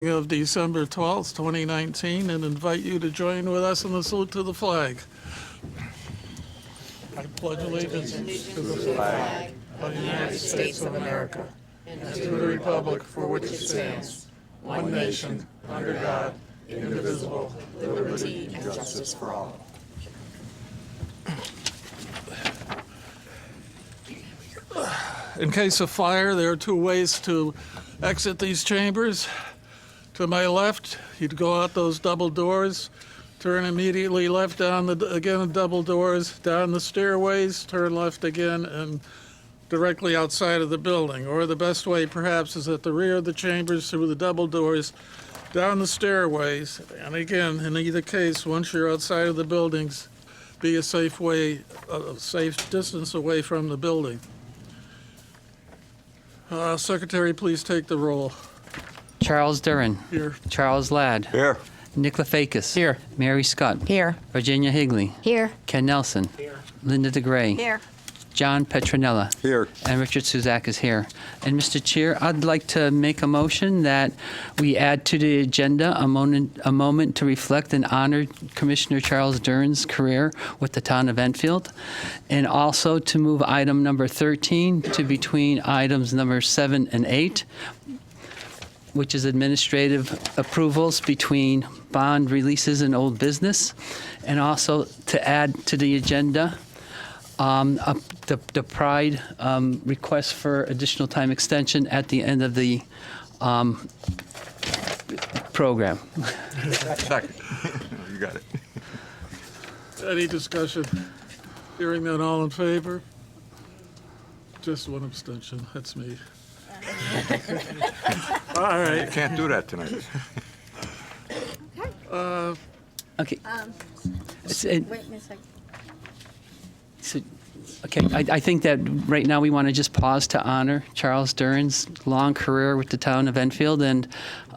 Of December 12th, 2019, and invite you to join with us in the salute to the flag. I pledge allegiance to the flag of the United States of America and to the republic for which it stands, one nation, under God, indivisible, with liberty and justice for all. In case of fire, there are two ways to exit these chambers. To my left, you'd go out those double doors, turn immediately left down the double doors, down the stairways, turn left again, and directly outside of the building. Or the best way, perhaps, is at the rear of the chambers through the double doors, down the stairways. And again, in either case, once you're outside of the buildings, be a safe distance away from the building. Secretary, please take the roll. Charles Durin. Here. Charles Ladd. Here. Nick Lefakis. Here. Mary Scott. Here. Virginia Higley. Here. Ken Nelson. Here. Linda DeGray. Here. John Petronella. Here. And Richard Suzak is here. And Mr. Chair, I'd like to make a motion that we add to the agenda a moment to reflect and honor Commissioner Charles Durin's career with the town of Enfield, and also to move item number 13 to between items number 7 and 8, which is administrative approvals between bond releases and old business, and also to add to the agenda the Pride request for additional time extension at the end of the program. Second. You got it. Any discussion? Hearing none, all in favor? Just one abstention, that's me. All right. You can't do that tonight. Okay. Wait a second. Okay, I think that right now we want to just pause to honor Charles Durin's long career with the town of Enfield and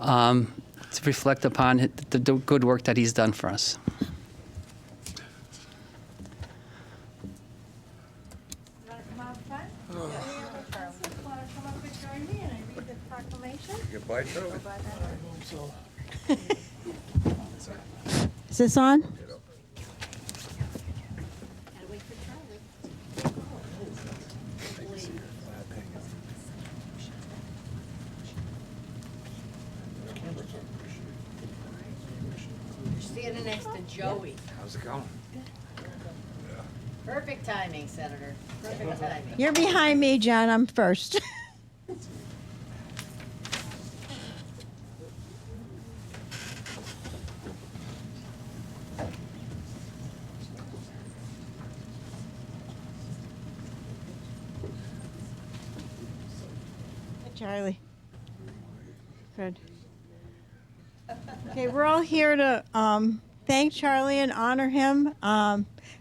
to reflect upon the good work that he's done for us. Goodbye, Charlie. Is this on? Standing next to Joey. How's it going? Perfect timing, Senator. Perfect timing. You're behind me, John. I'm first. Charlie. Good. Okay, we're all here to thank Charlie and honor him.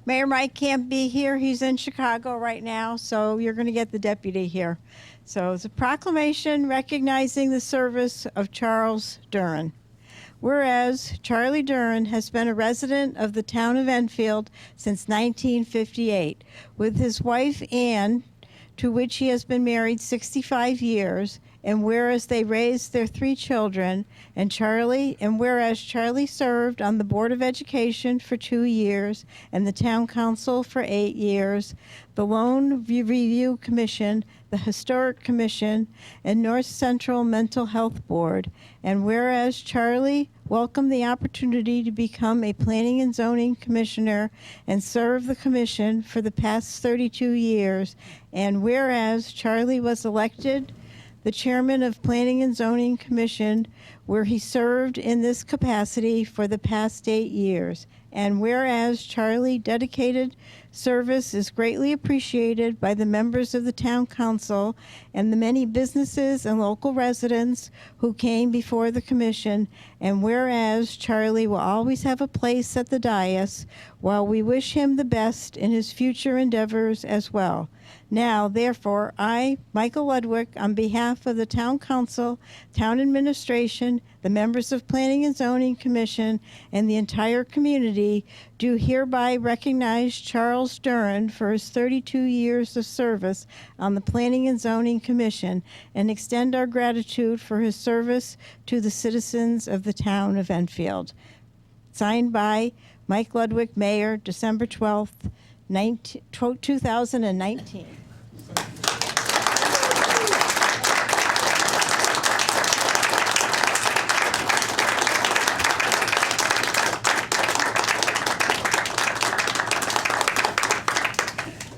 Mayor Mike can't be here. He's in Chicago right now, so you're going to get the deputy here. So it's a proclamation recognizing the service of Charles Durin. Whereas Charlie Durin has been a resident of the town of Enfield since 1958, with his wife Ann, to which he has been married 65 years, and whereas they raised their 3 children, and whereas Charlie served on the Board of Education for 2 years and the Town Council for 8 years, the Loan Review Commission, the Historic Commission, and North Central Mental Health Board, and whereas Charlie welcomed the opportunity to become a Planning and Zoning Commissioner and serve the Commission for the past 32 years, and whereas Charlie was elected the Chairman of Planning and Zoning Commission, where he served in this capacity for the past 8 years, and whereas Charlie dedicated service is greatly appreciated by the members of the Town Council and the many businesses and local residents who came before the Commission, and whereas Charlie will always have a place at the dais, while we wish him the best in his future endeavors as well. Now, therefore, I, Michael Ludwig, on behalf of the Town Council, Town Administration, the members of Planning and Zoning Commission, and the entire community, do hereby recognize Charles Charles Duran for his 32 years of service on the Planning and Zoning Commission and extend our gratitude for his service to the citizens of the town of Enfield. Signed by Mike Ludwig, Mayor, December 12th, 2019.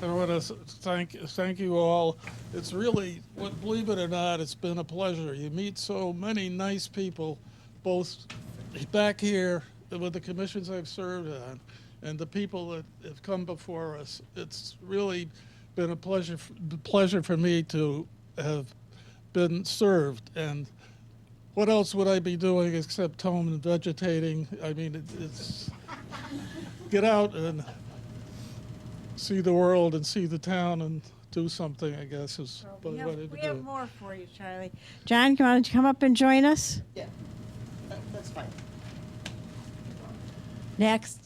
I want to thank you all. It's really, believe it or not, it's been a pleasure. You meet so many nice people, both back here with the commissions I've served on, and the people that have come before us. It's really been a pleasure for me to have been served. And what else would I be doing except home and vegetating? I mean, it's get out and see the world and see the town and do something, I guess, is what I wanted to We do. have more for you, Charlie. John, you want to come up and join us? Yeah, that's fine. Next.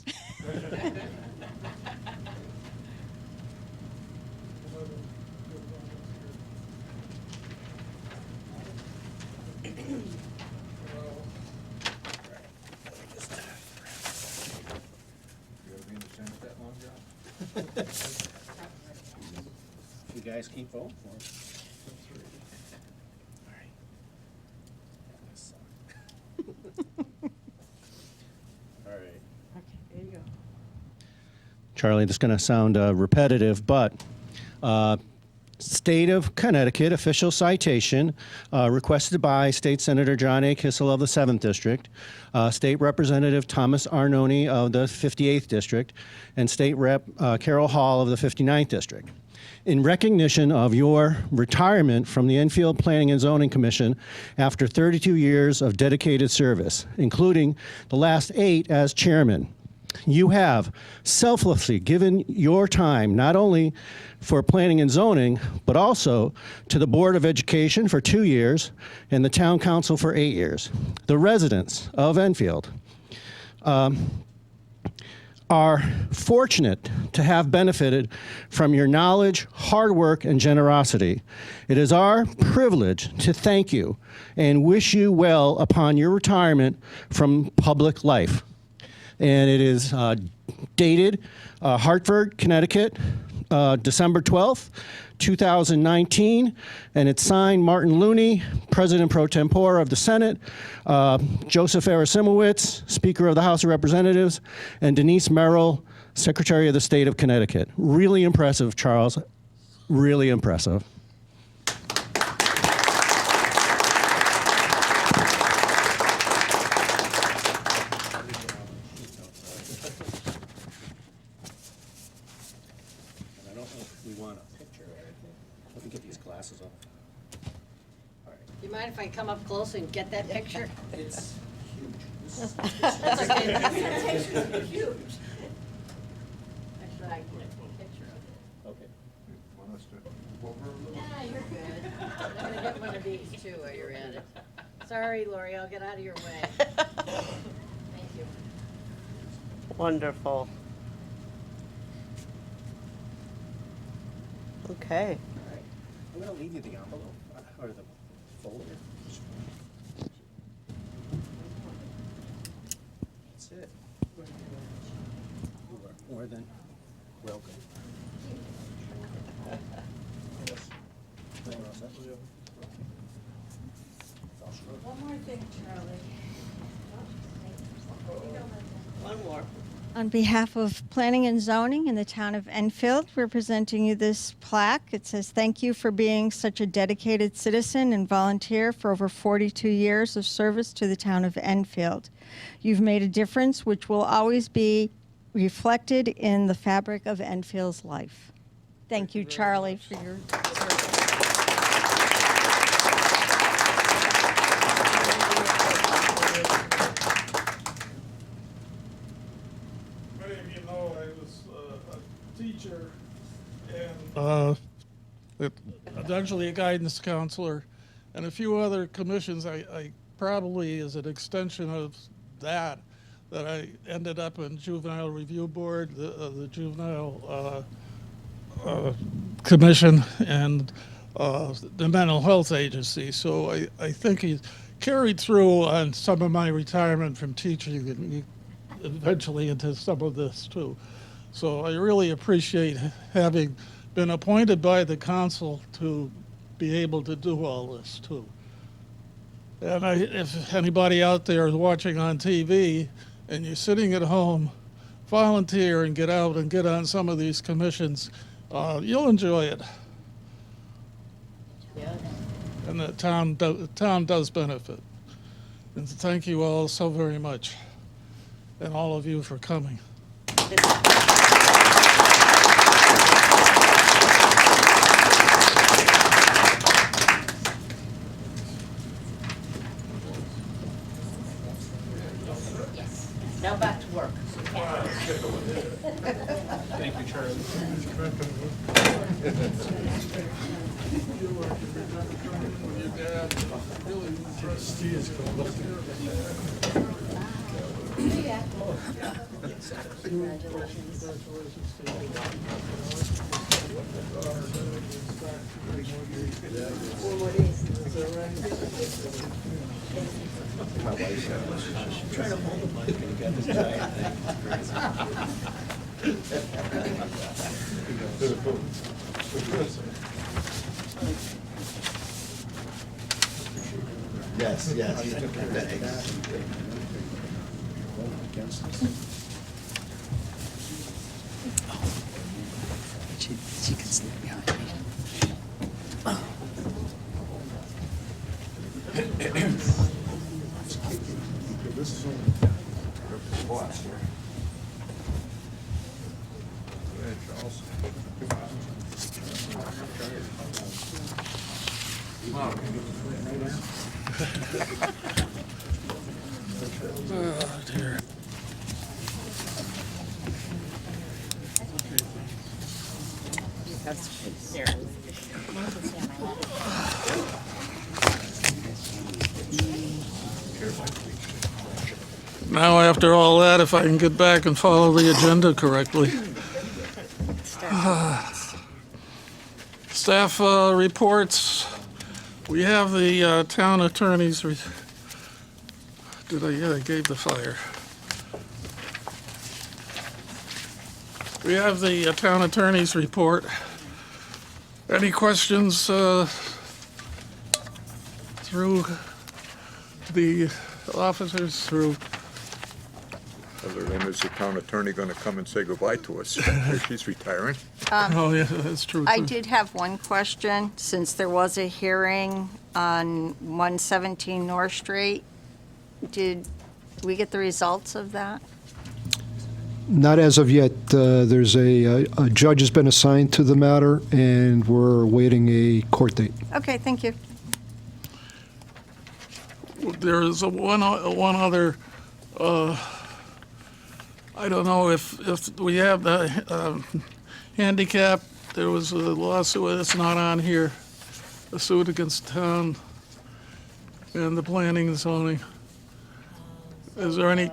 You guys keep voting for it. All right. Okay, there you go. Charlie, this is going to sound repetitive, but State of Connecticut official citation requested by State Senator John A. Kissel of the 7th District, State Representative Thomas Arnone of the 58th District, and State Rep Carol Hall of the 59th District. In recognition of your retirement from the Enfield Planning and Zoning Commission after 32 years of dedicated service, including the last 8 as chairman, you have selflessly given your time not only for planning and zoning, but also to the Board of Education for 2 years and the Town Council for 8 years. The residents of Enfield are fortunate to have benefited from your knowledge, hard work, and generosity. It is our privilege to thank you and wish you well upon your retirement from public life. And it is dated Hartford, Connecticut, December 12th, 2019, and it's signed Martin Looney, President pro tempore of the Senate, Joseph Arasimowicz, Speaker of the House of Representatives, and Denise Merrill, Secretary of the State of Connecticut. Really impressive, Charles. Really impressive. I don't know if we want a picture or anything. Let me get these glasses off. All right. You mind if I come up close and get that picture? It's huge. That's okay. Huge. Actually, I can get a picture of it. Okay. Nah, you're good. I'm gonna get one of these too while you're at it. Sorry, Lori, I'll get out of your way. Thank you. Wonderful. Okay. All right. I'm going to leave you the envelope or the folder. That's it. You are more than welcome. One more thing, Charlie. One more. On behalf of Planning and Zoning in the town of Enfield, we're presenting you this plaque. It says, "Thank you for being such a dedicated citizen and volunteer for over 42 years of service to the town of Enfield. You've made a difference which will always be reflected in the fabric of Enfield's life." Thank you, Charlie, for your service. Many of you know I was a teacher and eventually a guidance counselor and a few other commissions. I probably, as an extension of that, that I ended up in Juvenile Review Board, the Juvenile Commission, and the Mental Health Agency. So I think he carried through on some of my retirement from teaching and eventually into some of this too. So I really appreciate having been appointed by the council to be able to do all this too. And if anybody out there is watching on TV and you're sitting at home, volunteer and get out and get on some of these commissions. You'll enjoy it. Yeah. And the town does benefit. And thank you all so very much, and all of you for coming. Now back to work. Yes, yes. She can sleep behind me. Oh, dear. Now, after all that, if I can get back and follow the agenda correctly. Staff reports. We have the town attorney's. Yeah, I gave the flyer. We have the town attorney's report. Any questions through the officers, through? Other than, is the town attorney going to come and say goodbye to us? She's retiring. Oh, yeah, that's true. I too. did have one question, since there was a hearing on 117 North Street. Did we get the results of that? Not as of yet. There's a judge has been assigned to the matter, and we're awaiting a court date. Okay, thank you. There is one other, I don't know if we have the handicap. There was a lawsuit that's not on here, a suit against the town and the planning and zoning. Is there any,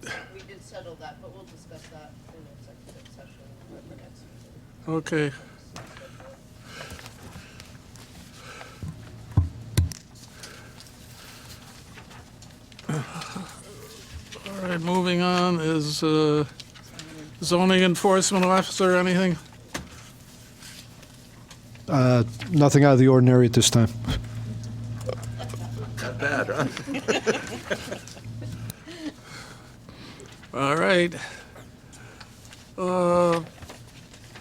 We did settle that, but we'll discuss that in executive session at the next meeting. okay. All right, moving on is zoning enforcement officer, anything? Nothing out of the ordinary at this time. Not bad, huh? All right.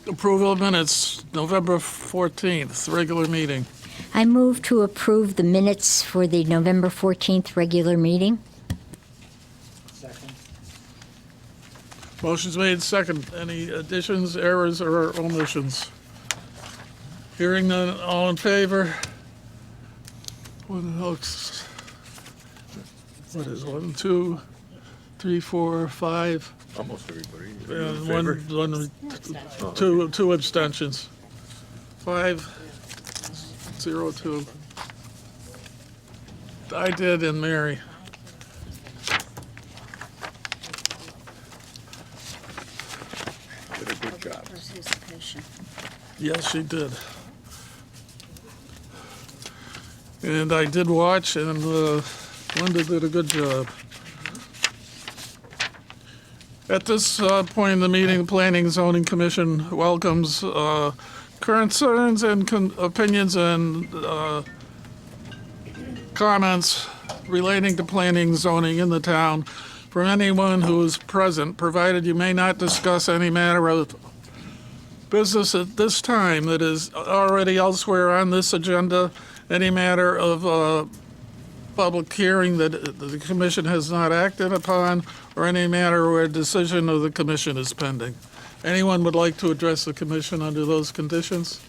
Approval of minutes, November 14th, regular meeting. I move to approve the minutes for the November 14th regular meeting. Motion's made second. Any additions, errors, or omissions? Hearing none, all in favor? What is 1, 2, 3, 4, 5? Almost everybody. And In favor? two abstentions. 5, 0, 2. I did, and Mary. job. Yes, she did. And I did watch, and Linda did a good job. At this point in the meeting, the Planning and Zoning Commission welcomes concerns and opinions and comments relating to planning and zoning in the town from anyone who is present, provided you may not discuss any matter of business at this time that is already elsewhere on this agenda, any matter of public hearing that the commission has not acted upon, or any matter where a decision of the commission is pending. Anyone would like to address the commission under those conditions?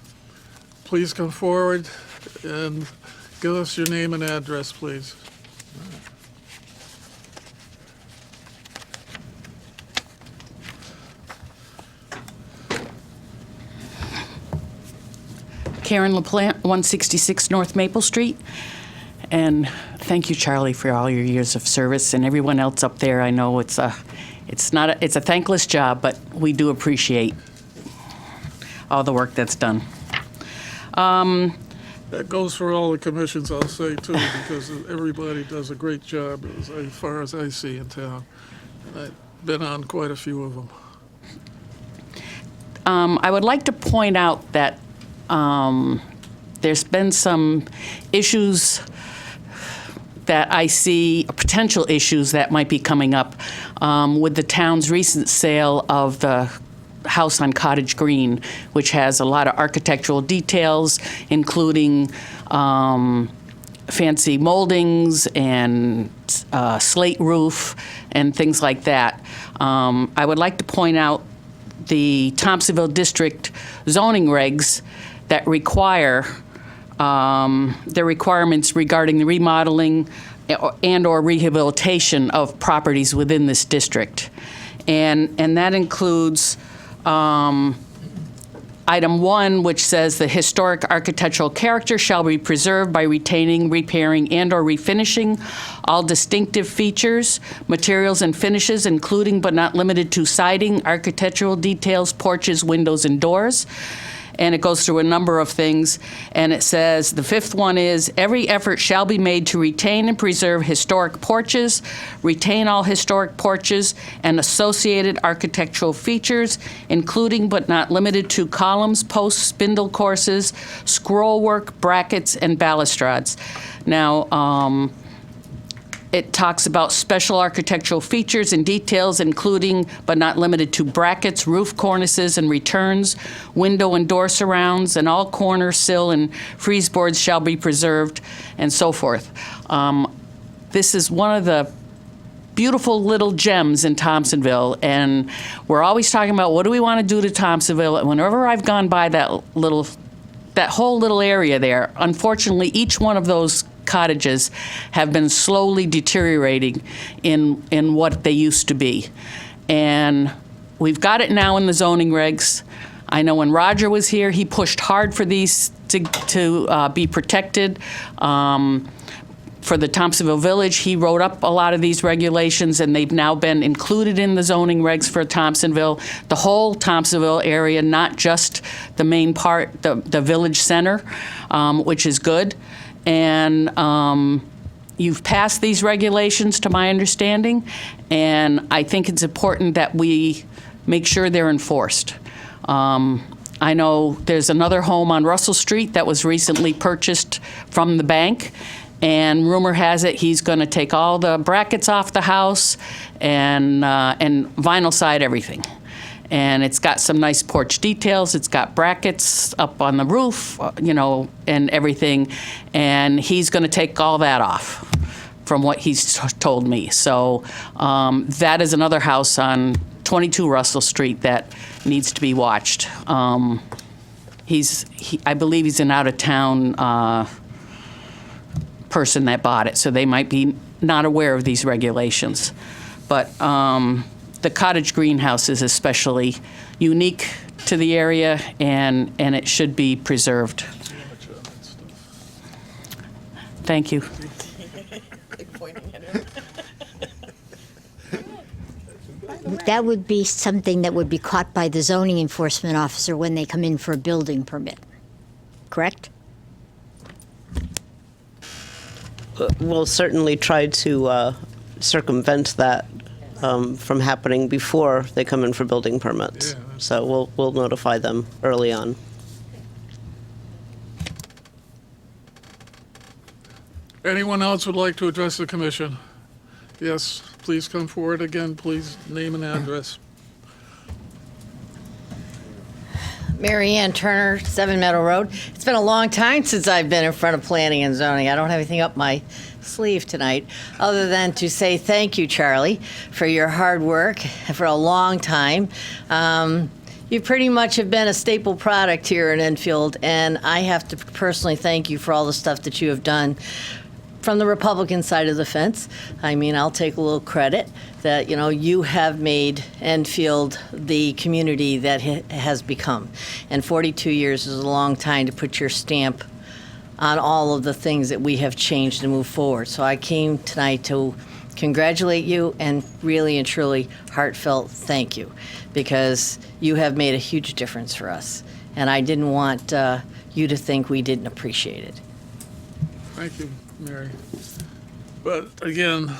Please come forward and give us your name and address, please. Karen LaPlante, 166 North Maple Street. And thank you, Charlie, for all your years of service, and everyone else up there. I know it's a thankless job, but we do appreciate all the work that's done. That goes for all the commissions, I'll say, too, because everybody does a great job as far as I see in town. I've been on quite a few of them. I would like to point out that there's been some issues that I see, potential issues that might be coming up with the town's recent sale of the house on Cottage Green, which has a lot of architectural details, including fancy moldings and slate roof and things like that. I would like to point out the Thompsonville District zoning regs that require the requirements regarding the remodeling and/or rehabilitation of properties within this district. And that includes Item 1, which says the historic architectural character shall be preserved by retaining, repairing, and/or refinishing all distinctive features, materials, and finishes, including but not limited to siding, architectural details, porches, windows, and doors. And it goes through a number of things. And it says, the fifth one is, every effort shall be made to retain and preserve historic porches, retain all historic porches and associated architectural features, including but not limited to columns, posts, spindle courses, scrollwork, brackets, and balustrades. Now, it talks about special architectural features and details, including but not limited to brackets, roof cornices and returns, window and door surrounds, and all corner, sill, and frieze boards shall be preserved, and so forth. This is one of the beautiful little gems in Thompsonville, and we're always talking about what do we want to do to Thompsonville, and whenever I've gone by that whole little area there, unfortunately, each one of those cottages have been slowly deteriorating in what they used to be. And we've got it now in the zoning regs. I know when Roger was here, he pushed hard for these to be protected. For the Thompsonville Village, he wrote up a lot of these regulations, and they've now been included in the zoning regs for Thompsonville, the whole Thompsonville area, not just the main part, the village center, which is good. And you've passed these regulations, to my understanding, and I think it's important that we make sure they're enforced. I know there's another home on Russell Street that was recently purchased from the bank, and rumor has it he's going to take all the brackets off the house and vinyl side everything. And it's got some nice porch details. It's got brackets up on the roof, and everything. And he's going to take all that off, from what he's told me. So that is another house on 22 Russell Street that needs to be watched. I believe he's an out-of-town person that bought it, so they might be not aware of these regulations. But the cottage greenhouse is especially unique to the area, and it should be preserved. Thank you. that would be something that would be caught by the zoning enforcement officer when they come in for a building permit, correct? We'll certainly try to circumvent that from happening before they come in for building permits. Yeah. So we'll notify them early on. Anyone else would like to address the commission? Yes, please come forward again. Please name and address. Mary Ann Turner, 7 Meadow Road. It's been a long time since I've been in front of planning and zoning. I don't have anything up my sleeve tonight, other than to say thank you, Charlie, for your hard work for a long time. You pretty much have been a staple product here in Enfield, and I have to personally thank you for all the stuff that you have done from the Republican side of the fence. I mean, I'll take a little credit that, you have made Enfield the community that it has become. And 42 years is a long time to put your stamp on all of the things that we have changed and moved forward. So I came tonight to congratulate you and really and truly heartfelt thank you, because you have made a huge difference for us. And I didn't want you to think we didn't appreciate it. Thank you, Mary. But again,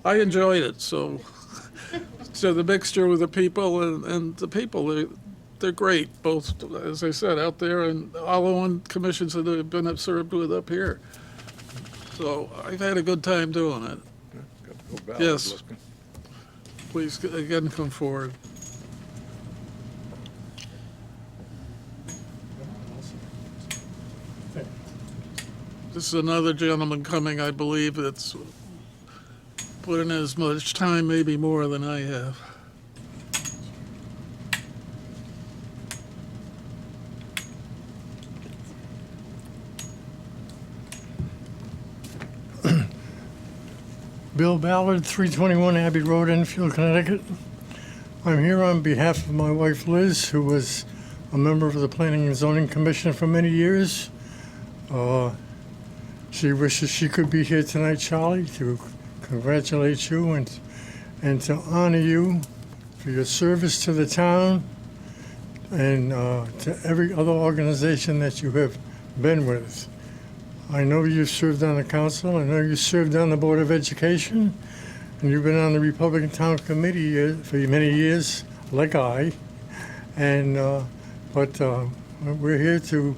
I enjoyed it. So the mixture with the people and the people, they're great. Both, as I said, out there and all the one commissions that have been served with up here. So I've had a good time doing it. Got to go ballot Yes. looking. Please again come forward. This is another gentleman coming, I believe, that's put in as much time, maybe more than I have. Bill Ballard, 321 Abbey Road, Enfield, Connecticut. I'm here on behalf of my wife Liz, who was a member of the Planning and Zoning Commission for many years. She wishes she could be here tonight, Charlie, to congratulate you and to honor you for your service to the town and to every other organization that you have been with. I know you've served on the council. I know you served on the Board of Education, and you've been on the Republican Town Committee for many years, like I. And but we're here to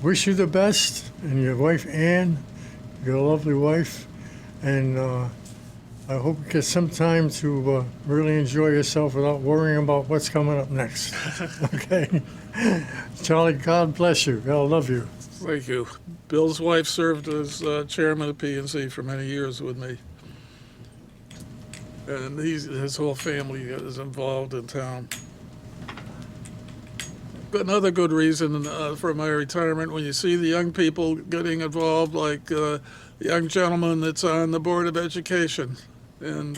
wish you the best, and your wife Ann, your lovely wife, and I hope you get some time to really enjoy yourself without worrying about what's coming up next. Okay, Charlie, God bless you. God love you. Thank you. Bill's wife served as chairman of P&Z for many years with me. And his whole family is involved in town. But another good reason for my retirement, when you see the young people getting involved, like the young gentleman that's on the Board of Education, and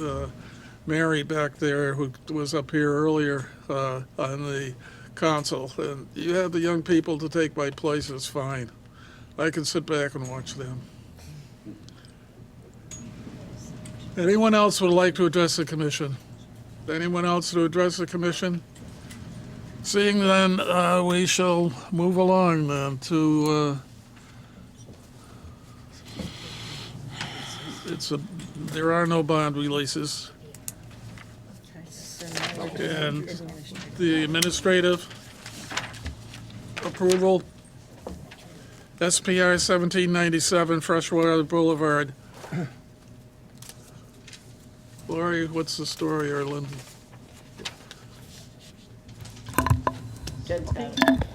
Mary back there, who was up here earlier on the council, and you have the young people to take my place, it's fine. I can sit back and watch them. Anyone else would like to address the commission? Anyone else to address the commission? Seeing then, we shall move along then to, there are no bond releases. And the administrative approval, SPR 1797 Freshwater Boulevard. Lori, what's the story, or Lindsay?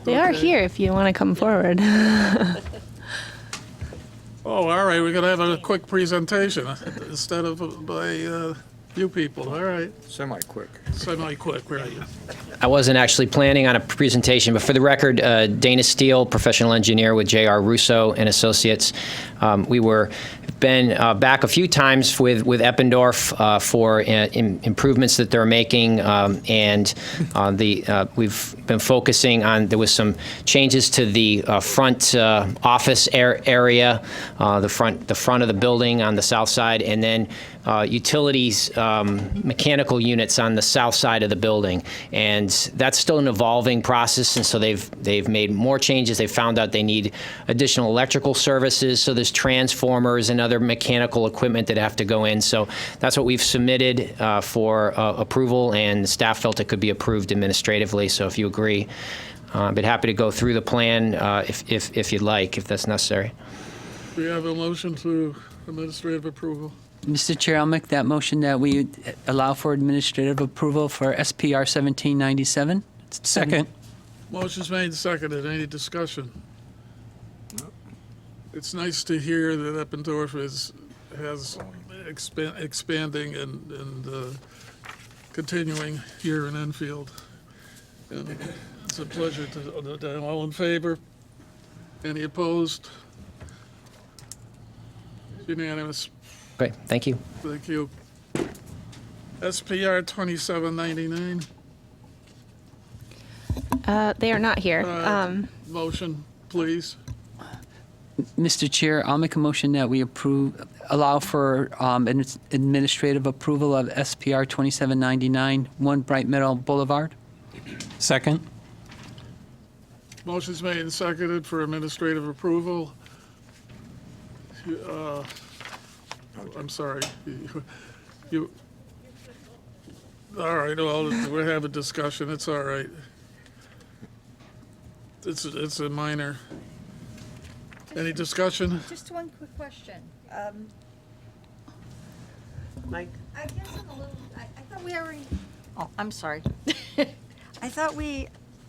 They are here if you want to come forward. Oh, all right, we're gonna have a quick presentation instead of by you people, all right. Semi-quick. Semi-quick, right. I wasn't actually planning on a presentation, but for the record, Dana Steele, professional engineer with J.R. Russo and Associates. We were been back a few times with Eppendorf for improvements that they're making, and we've been focusing on, there was some changes to the front office area, the front of the building on the south side, and then utilities mechanical units on the south side of the building, and that's still an evolving process. And so they've made more changes. They found out they need additional electrical services. So there's transformers and other mechanical equipment that have to go in. So that's what we've submitted for approval, and staff felt it could be approved administratively. So if you agree, I'd be happy to go through the plan if you'd like, if that's necessary. We have a motion to administrative approval. Mr. Chair, I'll make that motion that we allow for administrative approval for SPR 1797. Second. Motion's made and seconded. Any discussion? It's nice to hear that Eppendorf has expanding and continuing here in Enfield. And it's a pleasure to all in favor. Any opposed? Unanimous. Great, thank you. Thank you. SPR 2799. They are not here. Motion, please. Mr. Chair, I'll make a motion that we allow for administrative approval of SPR 2799, 1 Bright Meadow Boulevard. Second. Motion's made and seconded for administrative approval. I'm sorry. You. All right, well, we'll have a discussion. It's all right. It's a minor. Any discussion? Just one quick question. Mike? I guess I'm a little, I thought we already, oh, I'm sorry. I thought we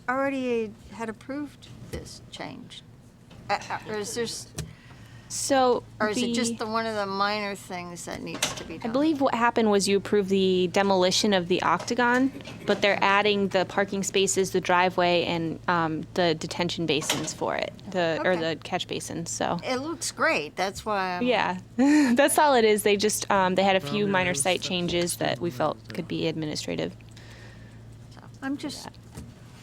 already had approved this change. Or is there, So, or is it just one of the minor things that needs to be I done? believe what happened was you approved the demolition of the octagon, but they're adding the parking spaces, the driveway, and the detention basins for it, or the catch basins. So. It looks great, that's why I'm. Yeah, that's all it is. They just they had a few minor site changes that we felt could be administrative. I'm just,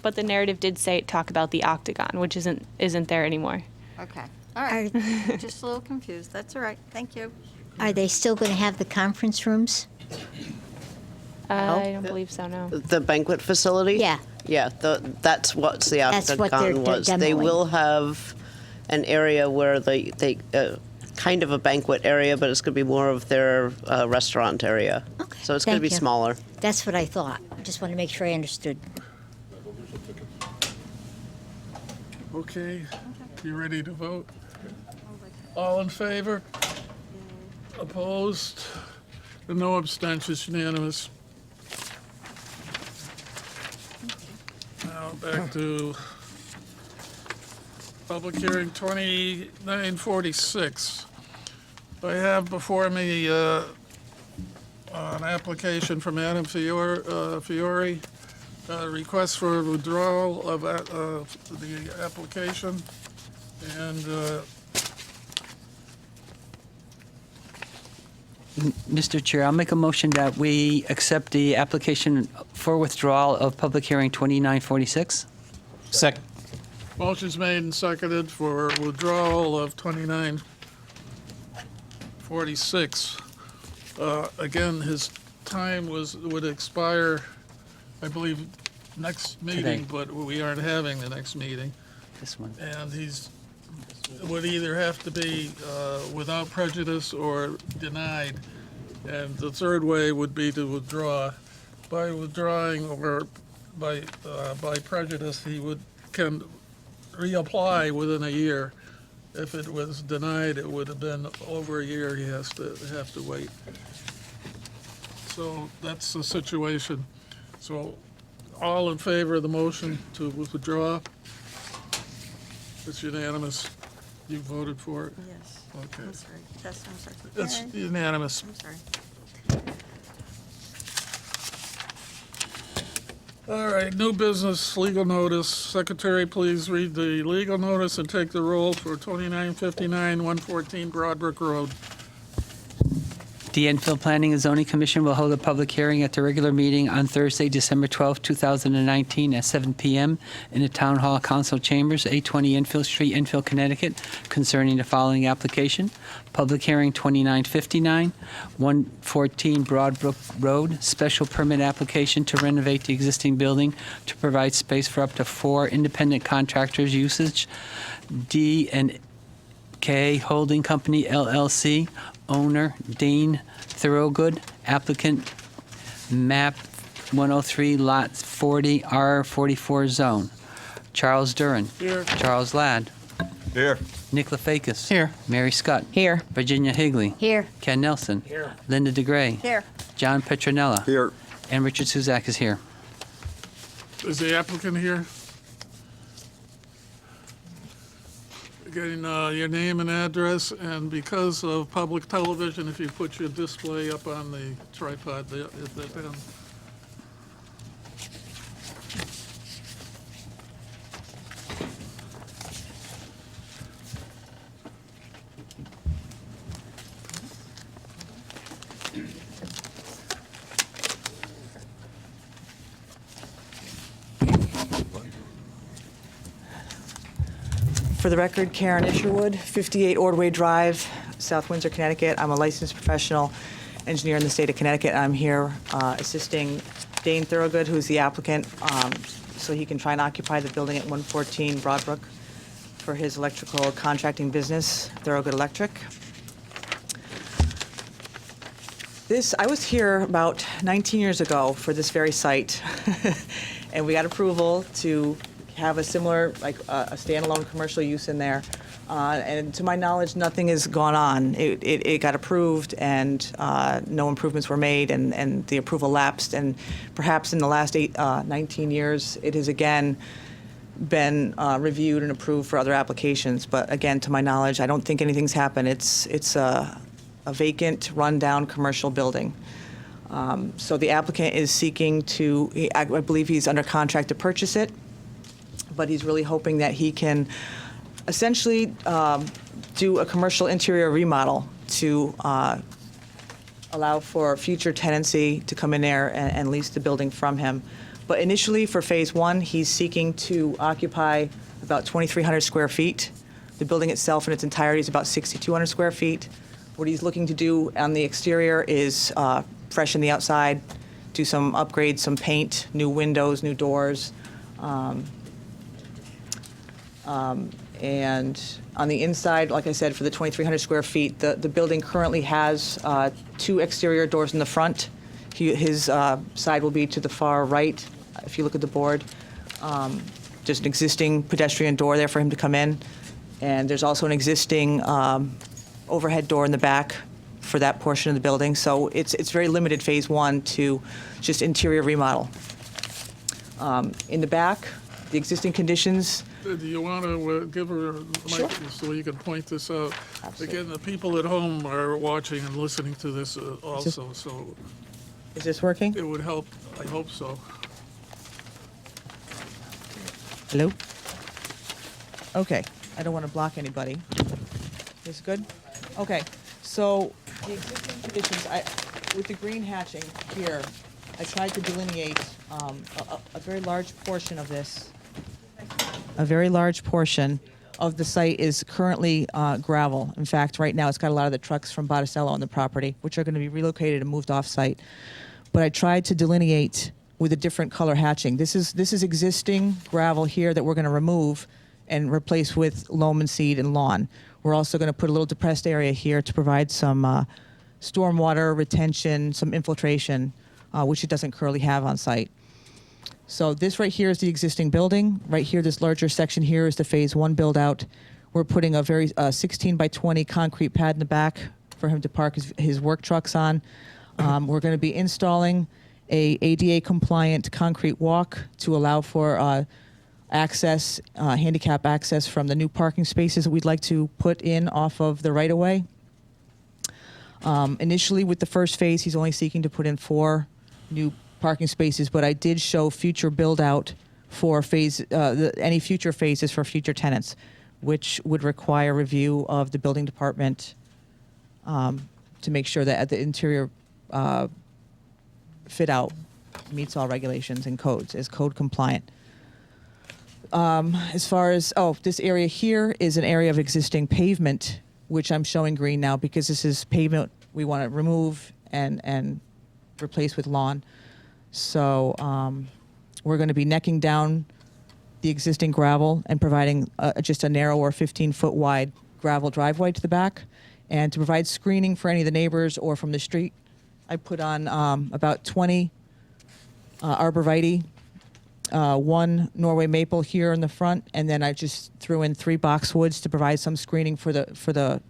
But the narrative did talk about the octagon, which isn't there anymore. okay, all right. Just a little confused, that's all right, thank you. Are they still going to have the conference rooms? I don't believe so. No. The banquet facility? Yeah. Yeah, that's what the That's what they're octagon was. They demoing. will have an area where they kind of a banquet area, but it's going to be more of their restaurant area. Okay, So it's going to be thank you. smaller. That's what I thought. I just want to make sure I understood. Okay, you ready to vote? All in favor? Opposed? No abstentions, unanimous. Now back to public hearing 2946. I have before me an application from Adam Fiore, request for withdrawal of the application, and Mr. Chair, I'll make a motion that we accept the application for withdrawal of public hearing 2946. Second. motion's made and seconded for withdrawal of 2946. Again, his time would expire, I believe, next meeting, Today. but we aren't having the next meeting. This one. And would either have to be without prejudice or denied. And the third way would be to withdraw. By withdrawing or by prejudice, he can reapply within a year. If it was denied, it would have been over a year he have to wait. So that's the situation. So all in favor of the motion to withdraw? It's unanimous. You voted for it? Yes. Okay. I'm sorry, I'm sorry. It's Okay. unanimous. I'm sorry. All right, new business, legal notice. Secretary, please read the legal notice and take the roll for 2959 114 Broadbrook Road. The Enfield Planning and Zoning Commission will hold a public hearing at the regular meeting on Thursday, December 12, 2019 at 7 p.m. in the Town Hall Council Chambers, 820 Enfield Street, Enfield, Connecticut, concerning the following application. Public hearing 2959, 114 Broadbrook Road, special permit application to renovate the existing building to provide space for up to 4 independent contractors' usage. D&K Holding Company, LLC, owner Dane Thorogood, applicant map 103, lot 40, R44 zone. Charles Duran. Here. Charles Ladd. Here. Nick Lefakis. Here. Mary Scott. Here. Virginia Higley. Here. Ken Nelson. Here. Linda DeGray. Here. John Petronella. Here. And Richard Suzak is here. Is the applicant here? Getting your name and address, and because of public television, if you put your display up on the tripod, then For the record, Karen Isherwood, 58 Ordway Drive, South Windsor, Connecticut. I'm a licensed professional engineer in the state of Connecticut. I'm here assisting Dane Thorogood, who's the applicant, so he can try and occupy the building at 114 Broadbrook for his electrical contracting business, Thorogood Electric. I was here about 19 years ago for this very site, and we got approval to have a similar, like a standalone commercial use in there. And to my knowledge, nothing has gone on. It got approved, and no improvements were made, and the approval lapsed. And perhaps in the last 19 years, it has again been reviewed and approved for other applications. But again, to my knowledge, I don't think anything's happened. It's a vacant, rundown commercial building. So the applicant is seeking to, I believe he's under contract to purchase it, but he's really hoping that he can essentially do a commercial interior remodel to allow for future tenancy to come in there and lease the building from him. But initially, for phase one, he's seeking to occupy about 2,300 square feet. The building itself in its entirety is about 6,200 square feet. What he's looking to do on the exterior is freshen the outside, do some upgrades, some paint, new windows, new doors. And on the inside, like I said, for the 2,300 square feet, the building currently has 2 exterior doors in the front. His side will be to the far right, if you look at the board. There's an existing pedestrian door there for him to come in. And there's also an existing overhead door in the back for that portion of the building. So it's very limited, phase one, to just interior remodel. In the back, the existing conditions. do you want to give her a mic so you can point this out? Absolutely. Again, the people at home are watching and listening to this also, so Is this working? it would help. I hope so. Hello? Okay, I don't want to block anybody. This good? Okay, so the existing conditions, with the green hatching here, I tried to delineate a very large portion of this. A very large portion of the site is currently gravel. In fact, right now, it's got a lot of the trucks from Botticello on the property, which are going to be relocated and moved off-site. But I tried to delineate with a different color hatching. This is existing gravel here that we're going to remove and replace with loam and seed and lawn. We're also going to put a little depressed area here to provide some stormwater retention, some infiltration, which it doesn't currently have on site. So this right here is the existing building. Right here, this larger section here is the phase one build out. We're putting a very 16 by 20 concrete pad in the back for him to park his work trucks on. We're going to be installing a ADA compliant concrete walk to allow for access, handicap access from the new parking spaces that we'd like to put in off of the right of way. Initially with the first phase, he's only seeking to put in 4 new parking spaces, but I did show future build out for any future phases for future tenants, which would require review of the building department to make sure that the interior fit out meets all regulations and codes, is code compliant. As far as, this area here is an area of existing pavement, which I'm showing green now because this is pavement we want to remove and replace with lawn. So we're going to be necking down the existing gravel and providing just a narrower 15-foot wide gravel driveway to the back. And to provide screening for any of the neighbors or from the street, I put on about 20 arborvitae, one Norway maple here in the front, and then I just threw in 3 boxwoods to provide some screening for the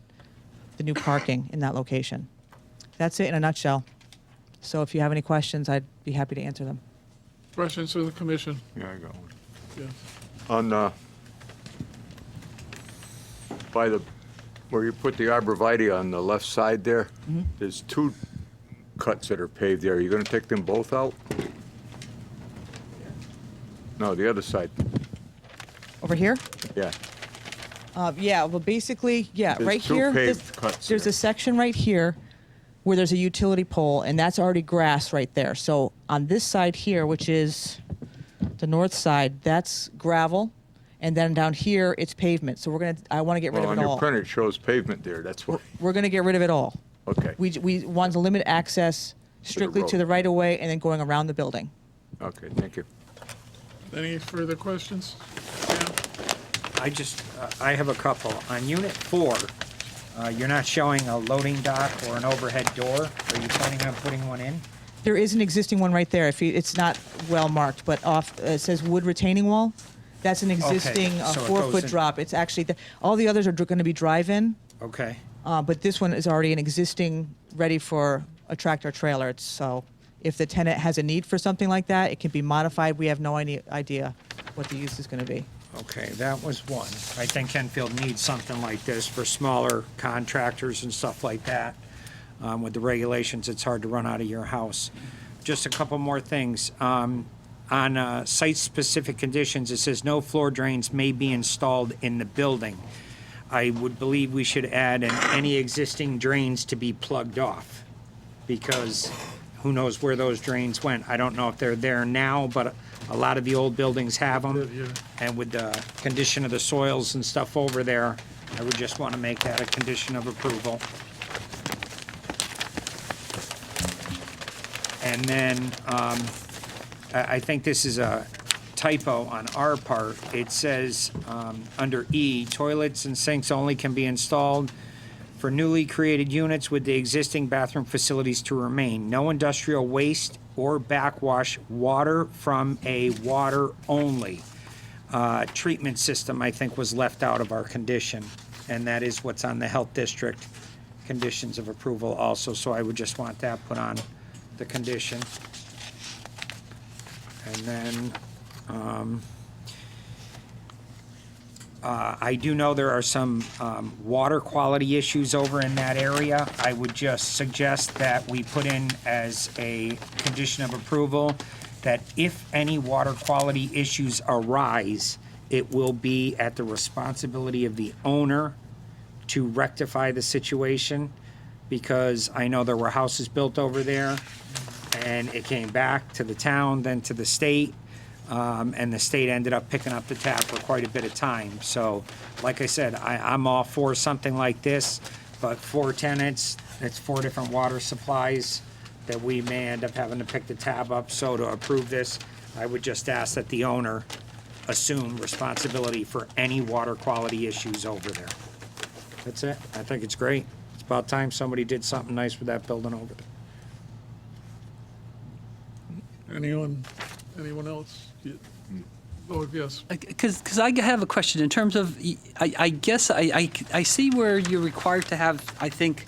new parking in that location. That's it in a nutshell. So if you have any questions, I'd be happy to answer them. Questions for the commission? Yeah, I got one. Yes. On, by the, where you put the arborvitae on the left side there, there's 2 cuts that are paved there. Are you gonna take them both out? No, the other side. Over here? Yeah. Yeah, well, basically, There's right 2 here. paved cuts There's there. a section right here where there's a utility pole, and that's already grass right there. So on this side here, which is the north side, that's gravel, and then down here it's pavement. So I want to get rid Well, of on it your all. print, it shows pavement there, that's why. We're going to get rid of it all. Okay, We want to limit access strictly to road. the right of way and then going around the building. okay, thank you. Any further questions? I have a couple. On Unit 4, you're not showing a loading dock or an overhead door. Are you planning on putting one in? There is an existing one right there. It's not well marked, but it says wood retaining wall. That's an existing so it 4-foot goes in- drop. It's actually, all the others are going to be drive-in, Okay. but this one is already an existing, ready for a tractor trailer. So if the tenant has a need for something like that, it can be modified. We have no idea what the use is going to be. Okay, that was one. I think Enfield needs something like this for smaller contractors and stuff like that. With the regulations, it's hard to run out of your house. Just a couple more things. On site-specific conditions, it says no floor drains may be installed in the building. I would believe we should add any existing drains to be plugged off, because who knows where those drains went. I don't know if they're there now, but a lot of the old buildings have them. And with the condition of the soils and stuff over there, I would just want to make that a condition of approval. And then, I think this is a typo on our part. It says, under E, toilets and sinks only can be installed for newly created units with the existing bathroom facilities to remain. No industrial waste or backwash, water from a water only. Treatment system, I think, was left out of our condition, and that is what's on the Health District conditions of approval also, so I would just want that put on the condition. And then, I do know there are some water quality issues over in that area. I would just suggest that we put in as a condition of approval that if any water quality issues arise, it will be at the responsibility of the owner to rectify the situation, because I know there were houses built over there, and it came back to the town, then to the state, and the state ended up picking up the tab for quite a bit of time. So, like I said, I'm all for something like this, but 4 tenants, that's 4 different water supplies that we may end up having to pick the tab up. So to approve this, I would just ask that the owner assume responsibility for any water quality issues over there. That's it. I think it's great. It's about time somebody did something nice with that building over there. Anyone else? Oh, yes. Because I have a question in terms of, I guess I see where you're required to have, I think,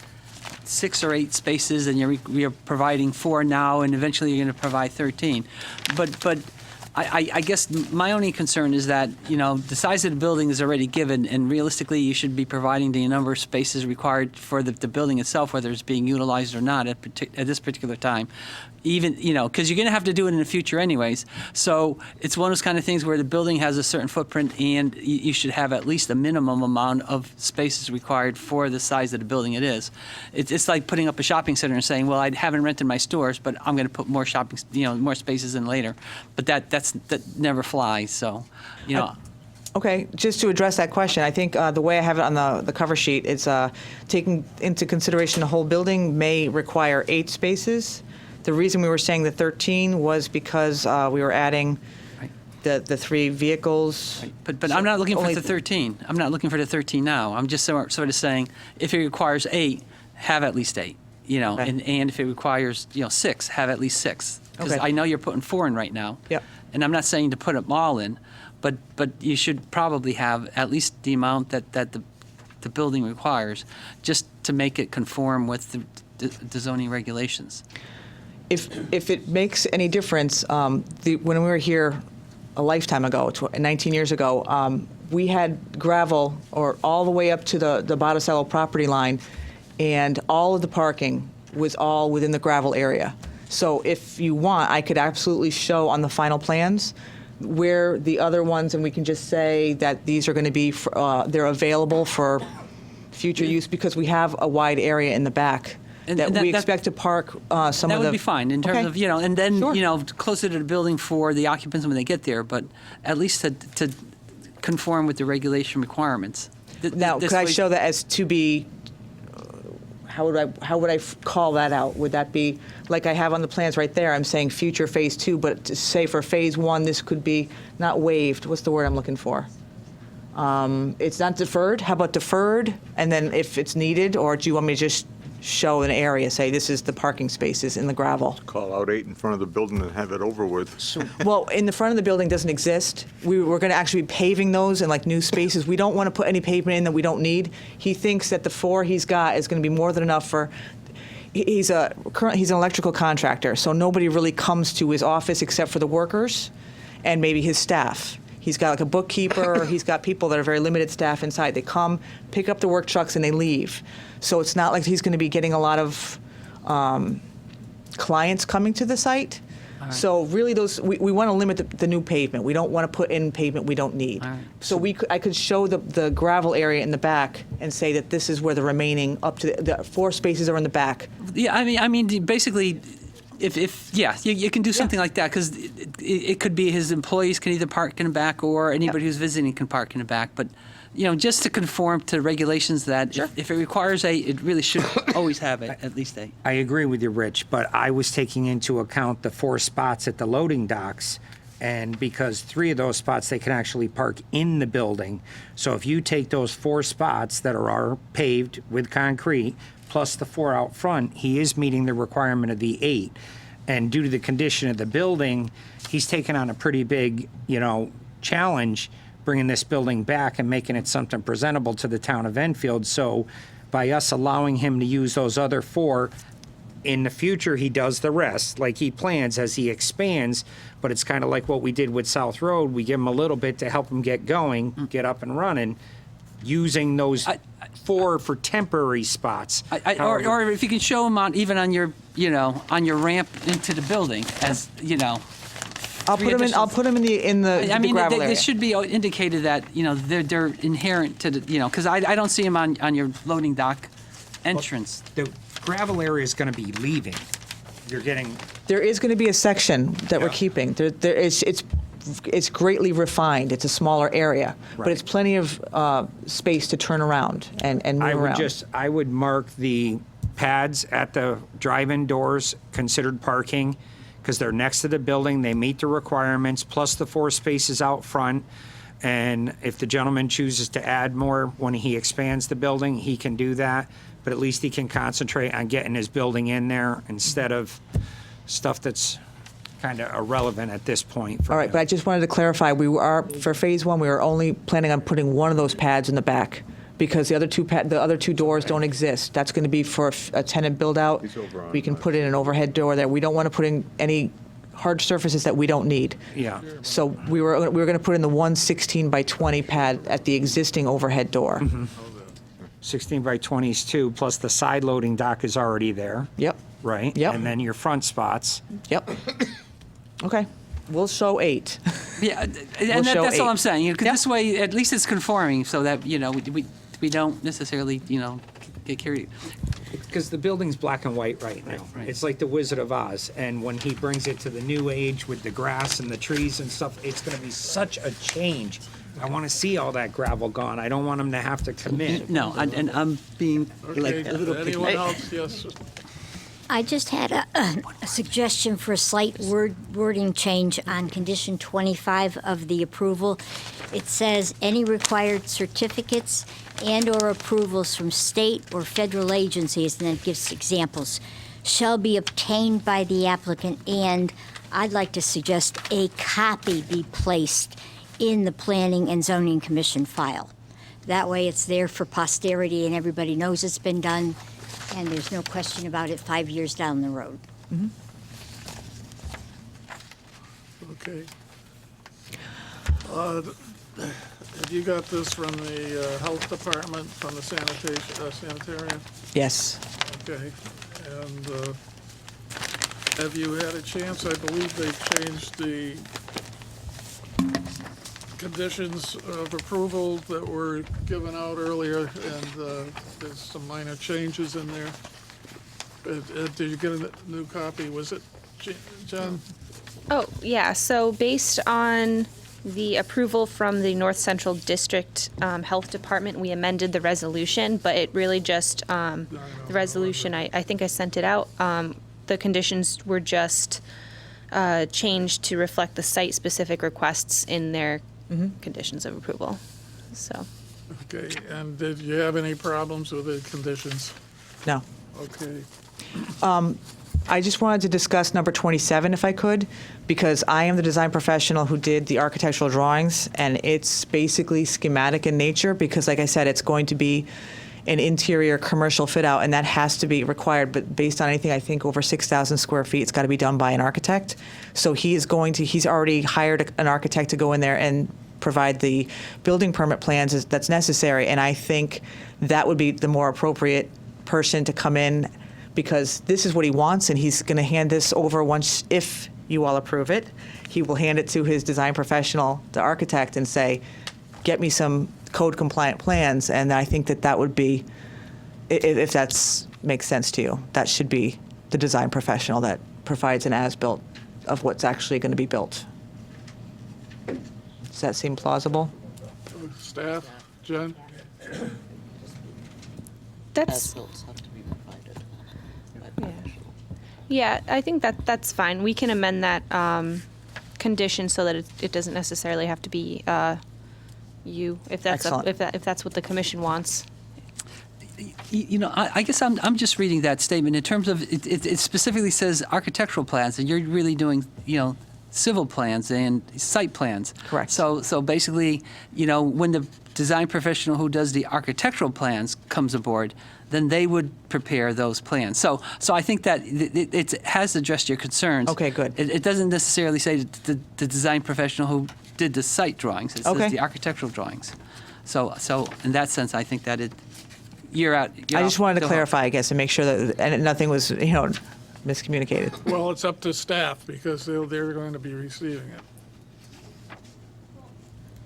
6 or 8 spaces, and you're providing 4 now, and eventually you're going to provide 13. But I guess my only concern is that, the size of the building is already given, and realistically, you should be providing the number of spaces required for the building itself, whether it's being utilized or not at this particular time. Even, because you're going to have to do it in the future anyways. So it's one of those kind of things where the building has a certain footprint, and you should have at least a minimum amount of spaces required for the size of the building it is. It's like putting up a shopping center and saying, well, I haven't rented my stores, but I'm going to put more more spaces in later. But that never flies. So, Okay, just to address that question, I think the way I have it on the cover sheet, it's taking into consideration the whole building may require 8 spaces. The reason we were saying the 13 was because we were adding the 3 vehicles. Right. But I'm not looking for the 13. I'm not looking for the 13 now. I'm just sort of saying, if it requires 8, have at least 8. And if it requires 6, have at least 6. Because I know you're putting 4 in right now. Yep. And I'm not saying to put them all in, but you should probably have at least the amount that the building requires, just to make it conform with the zoning regulations. If it makes any difference, when we were here a lifetime ago, 19 years ago, we had gravel all the way up to the Botticello property line, and all of the parking was all within the gravel area. So if you want, I could absolutely show on the final plans where the other ones, and we can just say that these are going to be, they're available for future use, because we have a wide area in the back. We expect to park some of the... That would be fine in terms of, and then, closer to the building for the occupants when they get there, but at least to conform with the regulation requirements. Now, could I show that as to be, how would I call that out? Would that be, like I have on the plans right there, I'm saying future phase 2, but to say for phase 1, this could be not waived. What's the word I'm looking for? It's not deferred. How about deferred? And then if it's needed, or do you want me to just show an area, say this is the parking spaces in the gravel? Call out 8 in front of the building and have it over with. Well, in the front of the building doesn't exist. We're going to actually be paving those in like new spaces. We don't want to put any pavement in that we don't need. He thinks that the 4 he's got is going to be more than enough for... He's an electrical contractor, so nobody really comes to his office except for the workers and maybe his staff. He's got like a bookkeeper. He's got people that are very limited staff inside. They come, pick up the work trucks, and they leave. So it's not like he's going to be getting a lot of clients coming to the site. Right. So really, we want to limit the new pavement. We don't want to put in pavement we don't need. Right. So I could show the gravel area in the back and say that this is where the remaining up to the 4 spaces are in the back. Yeah, I mean, basically. If you can do something like that, because it could be his employees can either park in the back, or anybody who's visiting can park in the back. But just to conform to regulations that if it requires 8, it really should always have at least 8. I agree with you, Rich, but I was taking into account the 4 spots at the loading docks, and because 3 of those spots they can actually park in the building. So if you take those 4 spots that are paved with concrete, plus the 4 out front, he is meeting the requirement of the 8. And due to the condition of the building, he's taken on a pretty big, challenge bringing this building back and making it something presentable to the town of Enfield. So by us allowing him to use those other 4, in the future he does the rest like he plans as he expands, but it's kind of like what we did with South Road. We give him a little bit to help him get going, get up and running, using those 4 for temporary spots. Or if you can show them even on your ramp into the building, as I'll put them in the gravel area. It should be indicated that they're inherent to the because I don't see them on your loading dock entrance. Well, the gravel area is going to be leaving. There is going to be a section that we're keeping. It's greatly refined. It's a smaller area, but it's plenty of space to turn around and move around. I would mark the pads at the drive-in doors considered parking, because they're next to the building. They meet the requirements, plus the 4 spaces out front. And if the gentleman chooses to add more when he expands the building, he can do that. But at least he can concentrate on getting his building in there instead of stuff that's kind of irrelevant at this point. All right, but I just wanted to clarify, for phase 1, we were only planning on putting one of those pads in the back, because the other 2 doors don't exist. That's going to be for a tenant build out. We can put in an overhead door there. We don't want to put in any hard surfaces that we don't need. Yeah. So we were going to put in the 116 by 20 pad at the existing overhead door. 16 by 20s too, plus the side loading dock is already there. Yep. Right? Yep. And then your front spots. Yep. Okay. We'll show 8. Yeah, and We'll show that's all 8. I'm saying. You know, 'cause Yep. this way, at least it's conforming, so that we don't necessarily get carried. Because the building's black and white right now. Right. It's like the Wizard of Oz. And when he brings it to the new age with the grass and the trees and stuff, it's going to be such a change. I want to see all that gravel gone. I don't want him to have to commit. No, and I'm being Okay, like a little picky. anyone else? Yes. I just had a suggestion for a slight wording change on condition 25 of the approval. It says, any required certificates and/or approvals from state or federal agencies, and then it gives examples, shall be obtained by the applicant, and I'd like to suggest a copy be placed in the Planning and Zoning Commission file. That way it's there for posterity and everybody knows it's been done, and there's no question about it 5 years down the road. Okay. Have you got this from the health department, from the sanitarian? Yes. Okay. And have you had a chance, I believe they've changed the conditions of approval that were given out earlier, and there's some minor changes in there. Did you get a new copy? Was it, John? Oh, yeah, so based on the approval from the North Central District Health Department, we amended the resolution, but it really just, the resolution, I think I sent it out. The conditions were just changed to reflect the site-specific requests in their conditions of approval, so. Okay, and did you have any problems with the conditions? No. Okay. I just wanted to discuss number 27, if I could, because I am the design professional who did the architectural drawings, and it's basically schematic in nature, because like I said, it's going to be an interior commercial fit out, and that has to be required, but based on anything, I think over 6,000 square feet, it's got to be done by an architect. So he's already hired an architect to go in there and provide the building permit plans that's necessary, and I think that would be the more appropriate person to come in, because this is what he wants, and he's going to hand this over once, if you all approve it. He will hand it to his design professional, the architect, and say, get me some code-compliant plans, and I think that would be, if that makes sense to you, that should be the design professional that provides an as-built of what's actually going to be built. Does that seem plausible? Staff, Jen? That's, yeah, I think that's fine. We can amend that condition so that it doesn't necessarily have to be you, if that's Excellent. if that's what the commission wants. I guess I'm just reading that statement in terms of it specifically says architectural plans, and you're really doing civil plans and site plans. Correct. So basically, when the design professional who does the architectural plans comes aboard, then they would prepare those plans. So I think that it has addressed your concerns. Okay, good. It doesn't necessarily say the design professional who did the site drawings. It Okay. says the architectural drawings. So in that sense, I think that you're out. I just wanted to clarify, I guess, and make sure that nothing was, miscommunicated. Well, it's up to staff, because they're going to be receiving it.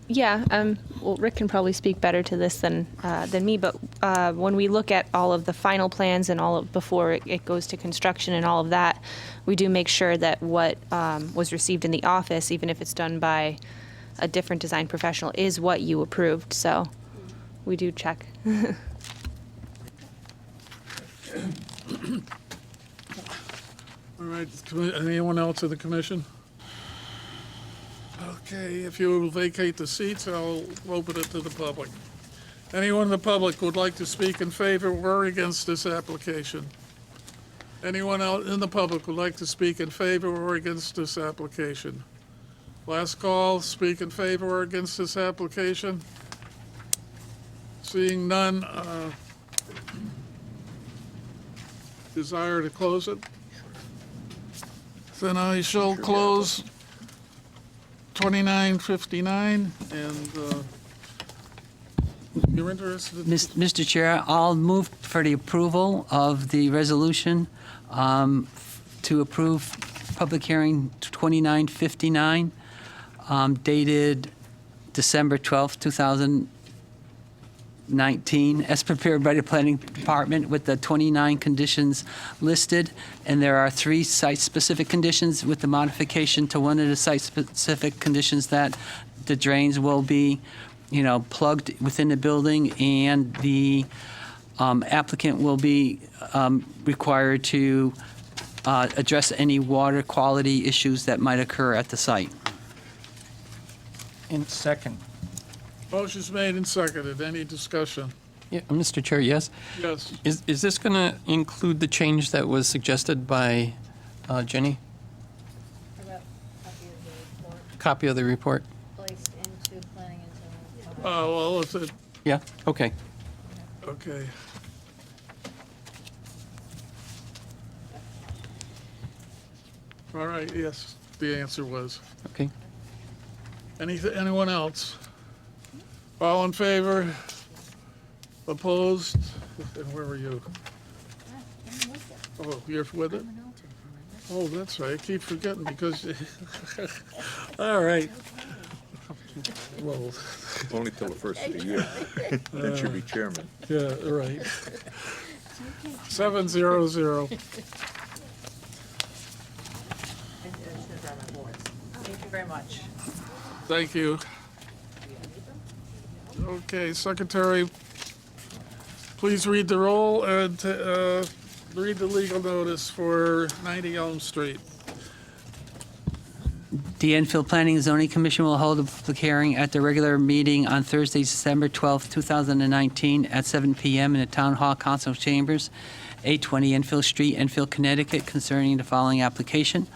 Yeah, well, Rick can probably speak better to this than me, but when we look at all of the final plans and before it goes to construction and all of that, we do make sure that what was received in the office, even if it's done by a different design professional, is what you approved. So we do check. All right, anyone else in the commission? Okay, if you will vacate the seats, I'll open it to the public. Anyone in the public would like to speak in favor or against this application? Anyone out in the public would like to speak in favor or against this application? Last call, speak in favor or against this application? Seeing none, desire to close it? Then I shall close 2959, and you're interested? Mr. Chair, I'll move for the approval of the resolution to approve public hearing 2959, dated December 12th, 2019, as prepared by the Planning Department with the 29 conditions listed. And there are 3 site-specific conditions with the modification to one of the site-specific conditions that the drains will be, plugged within the building, and the applicant will be required to address any water quality issues that might occur at the site. And second. Motion's made and seconded. Any discussion? Yeah, Mr. Chair, yes. Yes. Is this going to include the change that was suggested by Jenny? Copy of the report? Placed into planning and zoning. Well, if it, Yeah, okay. okay. All right, yes, the answer was. Okay. Anyone else? All in favor? Opposed? And where were you? Oh, you're with it? Oh, that's right. I keep forgetting because, all right. Well, Only till the first of the year. Then should be chairman. yeah, right. 700. Thank you very much. Thank you. Okay, Secretary, please read the roll and read the legal notice for 90 Elm Street. The Enfield Planning and Zoning Commission will hold a public hearing at the regular meeting on Thursday, December 12th, 2019, at 7 p.m. in the Town Hall Council Chambers, 820 Enfield Street, Enfield, Connecticut, concerning the following application.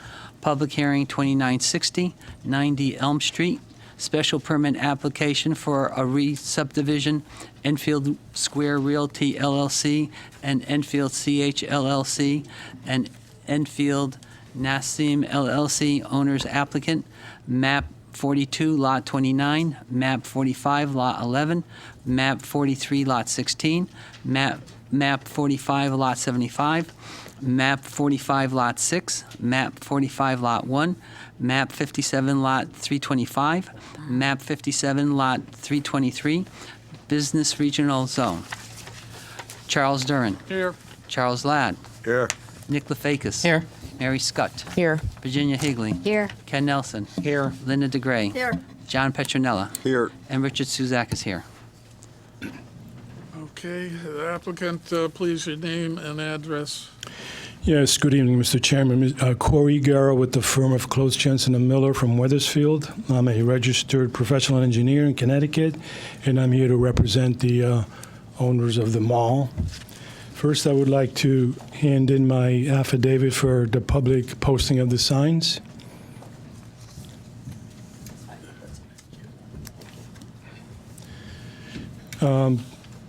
Public hearing 2960, 90 Elm Street. Special permit application for a re-subdivision, Enfield Square Realty LLC and Enfield CH LLC and Enfield Nassim LLC, owners applicant, map 42, lot 29, map 45, lot 11, map 43, lot 16, map 45, lot 75, map 45, lot 6, map 45, lot 1, map 57, lot 325, map 57, lot 323, business regional zone. Charles Duran. Here. Charles Ladd. Here. Nick Lefakis. Here. Mary Scott. Here. Virginia Higley. Here. Ken Nelson. Here. Linda DeGray. Here. John Petronella. Here. And Richard Suzak is here. Okay, the applicant, please your name and address. Yes, good evening, Mr. Chairman. Corey Guerra with the firm of Close, Jensen & Miller from Wethersfield. I'm a registered professional engineer in Connecticut, and I'm here to represent the owners of the mall. First, I would like to hand in my affidavit for the public posting of the signs.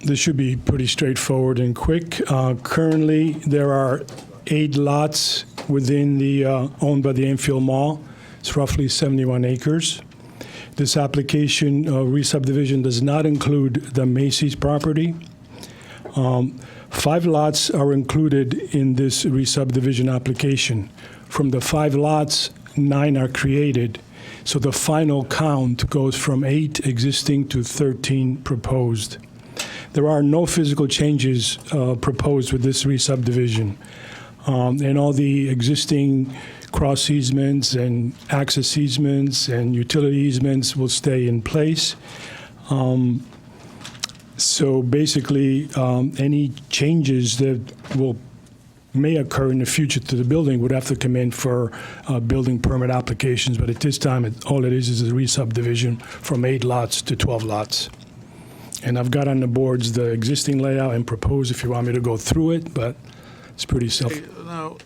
This should be pretty straightforward and quick. Currently, there are 8 lots within the owned by the Enfield Mall. It's roughly 71 acres. This application re-subdivision does not include the Macy's property. 5 lots are included in this re-subdivision application. From the 5 lots, 9 are created. So the final count goes from 8 existing to 13 proposed. There are no physical changes proposed with this re-subdivision. And all the existing cross easements and access easements and utility easements will stay in place. So basically, any changes that may occur in the future to the building would have to come in for building permit applications. But at this time, all it is a re-subdivision from 8 lots to 12 lots. And I've got on the boards the existing layout and proposed if you want me to go through it, but it's pretty self. Hey, now,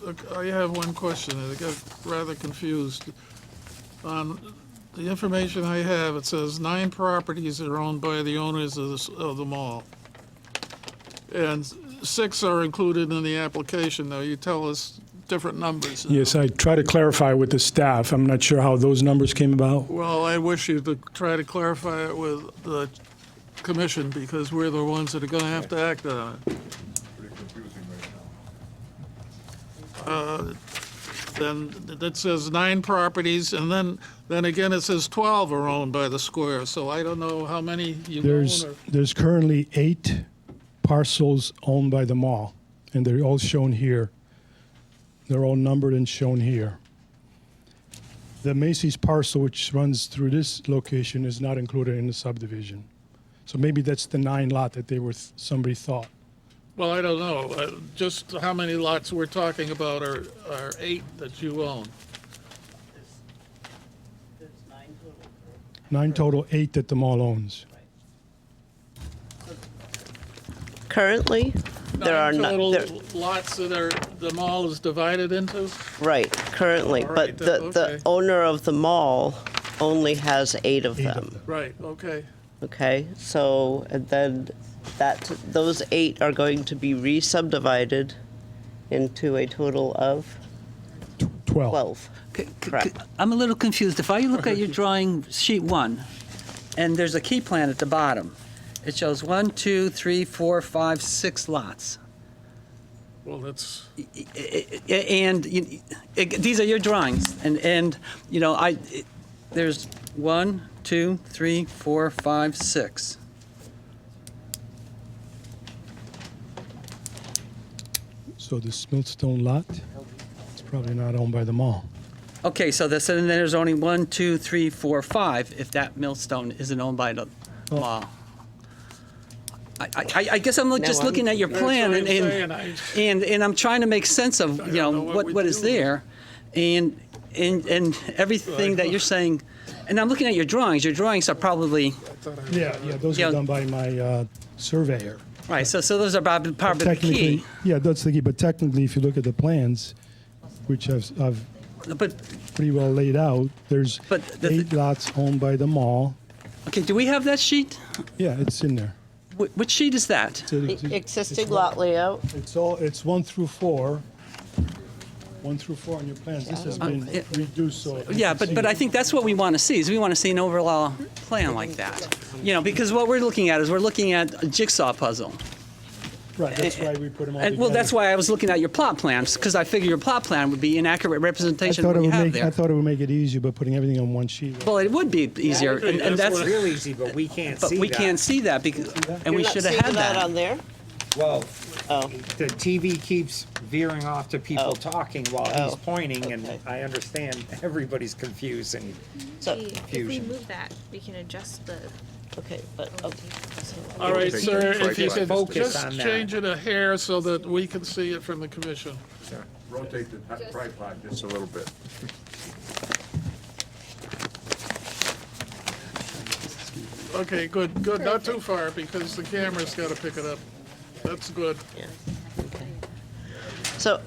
look, I have one question, and I got rather confused. On the information I have, it says 9 properties are owned by the owners of the mall. And 6 are included in the application. Now, you tell us different numbers. Yes, I try to clarify with the staff. I'm not sure how those numbers came about. Well, I wish you to try to clarify it with the commission, because we're the ones that are going to have to act on it. Then that says 9 properties, and then again it says 12 are owned by the square, so I don't know how many you There's own. Or, there's currently 8 parcels owned by the mall, and they're all shown here. They're all numbered and shown here. The Macy's parcel, which runs through this location, is not included in the subdivision. So maybe that's the 9 lot that somebody thought. well, I don't know. Just how many lots we're talking about are 8 that you own. 9 total, 8 that the mall owns. Currently, there are not. Total lots that the mall is divided into? Right, currently, All right, but the okay. owner of the mall only has 8 of them. Right, okay. Okay, so, and then those 8 are going to be re-subdivided into a total of 12. Correct. I'm a little confused. If I look at your drawing, sheet 1, and there's a key plan at the bottom, it shows 1, 2, 3, 4, 5, 6 lots. Well, that's, And these are your drawings, and you know, there's 1, 2, 3, 4, 5, 6. So this Millstone lot, it's probably not owned by the mall. Okay, so then there's only 1, 2, 3, 4, 5, if that millstone isn't owned by the mall. I guess I'm just looking at your plan, That's what I'm saying. and I'm trying to make sense of, you know, what is there, and everything that you're saying, and I'm looking at your drawings. Your drawings are probably, Yeah, those Yeah. are done by my surveyor. right, so those are probably part of the Technically, key. yeah, that's the key, but technically, if you look at the plans, which I've But, pretty well laid out, there's But 8 lots owned by the mall. okay, do we have that sheet? Yeah, it's in there. Which sheet is that? Existing lot layout. It's 1 through 4. 1 through 4 on your plans. This has been reduced, so. you Yeah, can see but I it. think that's what we want to see, is we want to see an overall plan like that. You know, because what we're looking at is we're looking at a jigsaw puzzle. Right, that's why we put them all And, together. well, that's why I was looking at your plot plans, because I figured your plot plan would be an accurate I representation thought of it what you would have make, I there. thought it would make it easier by putting everything on one sheet. Well, it would be easier, and that's, It's real easy, but we can't see but that. we can't see that, because, and we You're not should have seeing had that that. on there? Well, Oh. the TV keeps veering off to people Oh. talking while he's Oh, pointing, and okay. I understand everybody's confused and So, If we confusion. move that, we can adjust the. okay, but, okay. all right, Take sir, it if you right could Focus just on that. change it a hair so that we can see it from the commission. Rotate the tripod just a little bit. Okay, good, not too far, because the camera's got to pick it up. That's good. So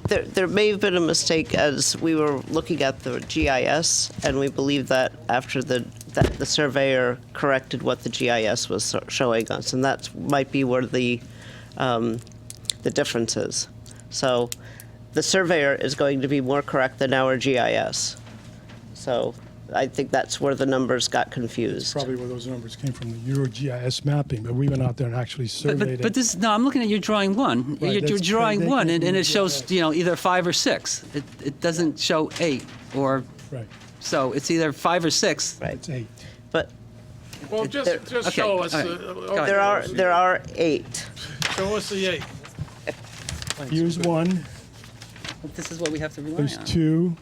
there may have been a mistake as we were looking at the GIS, and we believe that after that the surveyor corrected what the GIS was showing us, and that might be where the difference is. So the surveyor is going to be more correct than our GIS. So I think that's where the numbers got confused. Probably where those numbers came from, the EuroGIS mapping, but we went out there and actually surveyed it. But this, no, I'm looking at your drawing 1. Right, You're that's- drawing they 1, came and it from shows, GIS. you know, either 5 or 6. It doesn't show 8, or, Right, so it's either 5 or 6. Right. it's 8. But Well, just Okay, show us. all right. Okay, there are 8. Show us the 8. Here's 1, This is what we have to rely there's on. 2,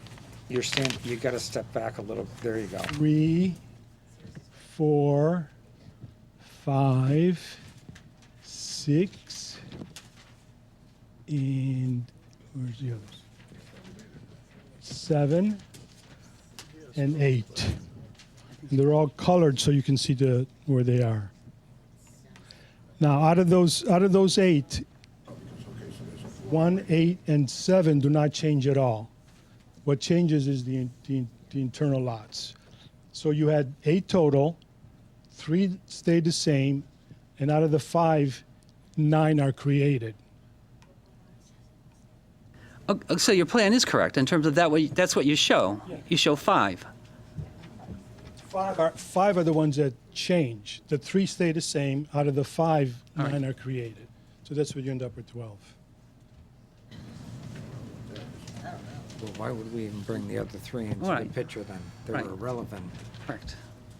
you gotta step back a little. There you go. 3, 4, 5, 6, and where's the others? 7 and 8. And they're all colored so you can see where they are. Now, out of those 8, 1, 8, and 7 do not change at all. What changes is the internal lots. So you had 8 total, 3 stayed the same, and out of the 5, 9 are created. So your plan is correct in terms of that's what you show. You show 5. Five are the ones that change. The 3 stay the same. Out of the 5, 9 are created. So that's what you end up with 12. Well, why would we even bring the other 3 into Right. the picture then? They're Right. irrelevant. Correct.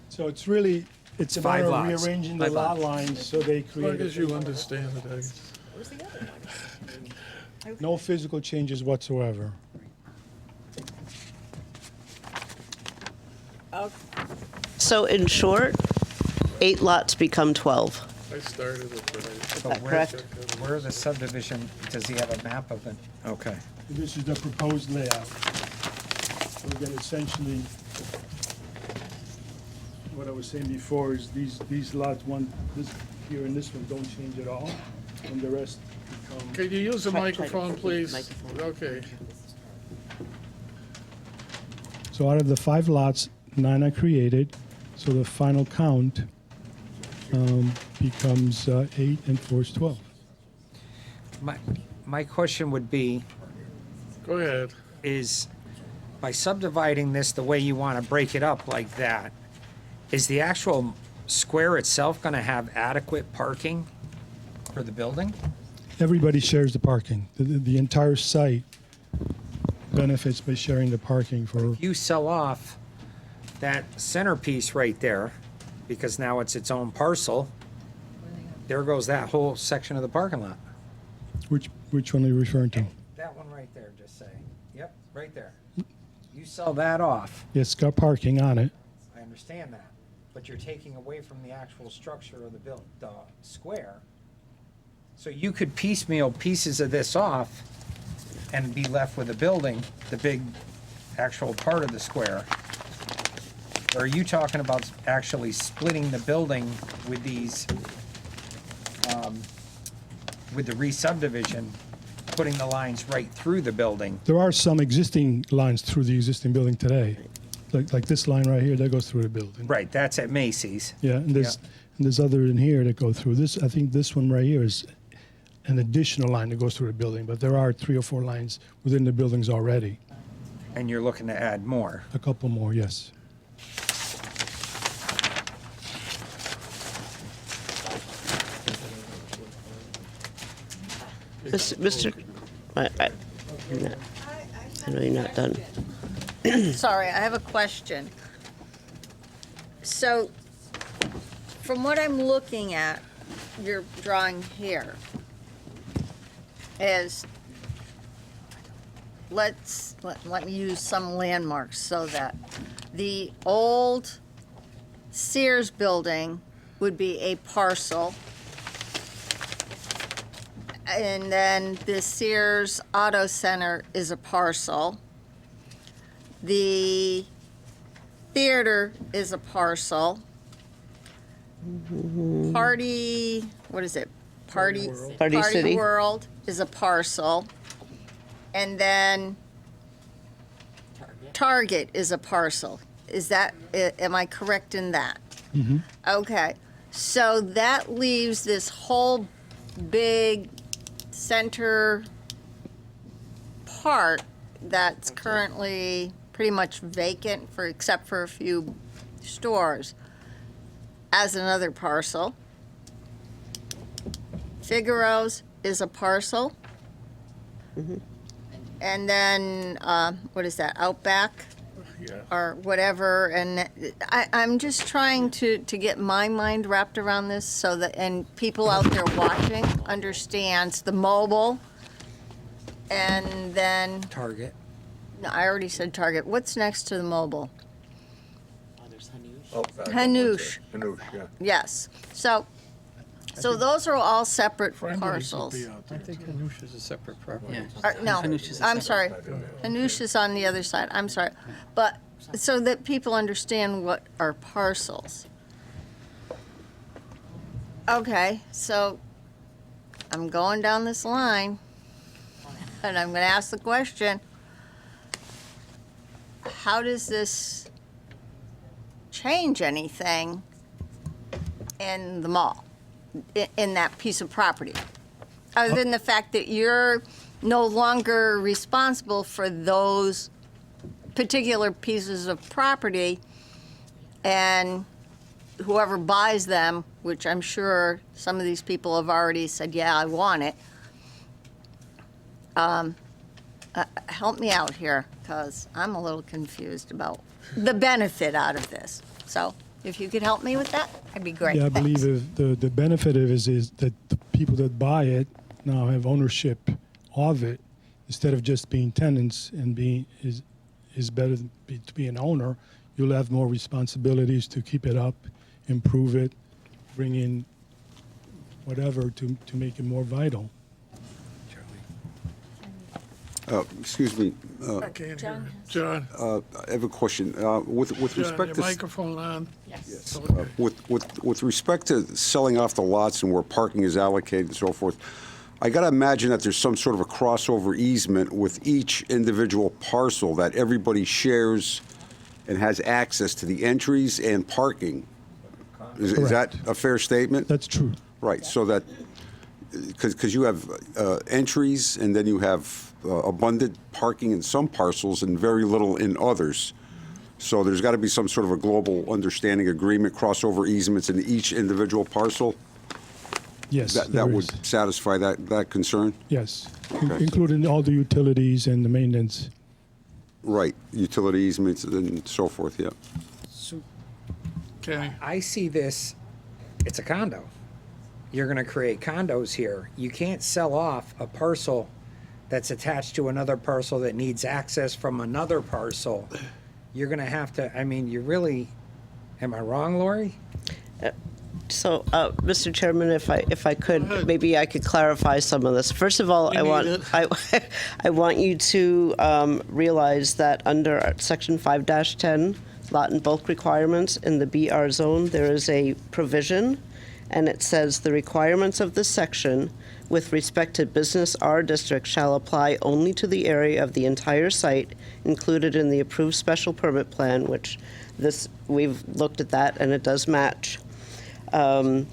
So it's really, it's a Five matter of lots. rearranging the 5 lot lots. lines so they As long create as you understand it, I guess. no physical changes whatsoever. So in short, 8 lots become 12. I started it, but Is But that where- correct? Where the subdivision, does he have a map of it? Okay. This is the proposed layout. So again, essentially, what I was saying before is these lots, this here and this one don't change at all, and the rest become. Can you use the Try to microphone, speak please? microphone. Okay. So out of the 5 lots, 9 are created, so the final count becomes 8 and 4 is 12. My question would be, Go ahead. is by subdividing this the way you want to break it up like that, is the actual square itself going to have adequate parking for the building? Everybody shares the parking. The entire site benefits by sharing the parking for, You sell off that centerpiece right there, because now it's its own parcel. There goes that whole section of the parking lot. which one are you referring to? That one right there, just say. Yep, right there. You sell that off, Yes, it's got parking on it. I understand that, but you're taking away from the actual structure of the square. So you could piecemeal pieces of this off and be left with a building, the big actual part of the square. Or are you talking about actually splitting the building with these, with the re-subdivision, putting the lines right through the building? There are some existing lines through the existing building today, like this line right here, that goes through the building. Right, that's at Macy's. Yeah, and there's other in here that go through. I think this one right here is an additional line that goes through the building, but there are 3 or 4 lines within the buildings already. And you're looking to add more. A couple more, yes. Mr. I know you're not done. Sorry, I have a question. So, from what I'm looking at, your drawing here is, let me use some landmarks so that the old Sears building would be a parcel. And then the Sears Auto Center is a parcel. The theater is a parcel. Party, what is it? Party City. World is a parcel. And then Target is a parcel. Is that, am I correct in that? Okay, so that leaves this whole big center part that's currently pretty much vacant except for a few stores as another parcel. Figaro's is a parcel. And then, what is that, Outback? Yeah. Or whatever, and I'm just trying to get my mind wrapped around this so that, and people out there watching understands the mobile, and then, Target. no, I already said Target. What's next to the mobile? Oh, back up one Hanoush. second. Hanoush, yeah. Yes. So those are all separate Friendly's will parcels. be out there. I think Hanoush is a separate property. No, Hanoush is a I'm separate sorry. Hanoush is on the other side. I'm sorry. But so that people understand what are parcels. Okay, so I'm going down this line and I'm going to ask the question, how does this change anything in the mall, in that piece of property? Other than the fact that you're no longer responsible for those particular pieces of property, and whoever buys them, which I'm sure some of these people have already said, yeah, I want it, help me out here, because I'm a little confused about the benefit out of this. So if you could help me with that, that'd be great. Yeah, I Thanks. believe the benefit of it is that the people that buy it now have ownership of it instead of just being tenants and being is better to be an owner. You'll have more responsibilities to keep it up, improve it, bring in whatever to make it more vital. Excuse me. I can't hear you. John, I have a question. With John, your respect to microphone on? Yes. with respect to selling off the lots and where parking is allocated and so forth, I got to imagine that there's some sort of a crossover easement with each individual parcel that everybody shares and has access to the entries and parking. Is that a fair statement? That's true. Right. So that because you have entries and then you have abundant parking in some parcels and very little in others. So there's got to be some sort of a global understanding agreement, crossover easements in each individual parcel. Yes, That there would is. satisfy that concern? Yes, Okay. including all the utilities and the maintenance. Right, utility easements and so forth, yeah. Okay. I see this, it's a condo. You're going to create condos here. You can't sell off a parcel that's attached to another parcel that needs access from another parcel. You're going to have to, I mean, you really, am I wrong, Lori? So, Mr. Chairman, if I could, maybe I could clarify some of this. First of all, I want you to realize that under Section 5-10, lot and bulk requirements in the BR zone, there is a provision, and it says the requirements of this section with respect to business R district shall apply only to the area of the entire site included in the approved special permit plan, which we've looked at that and it does match. And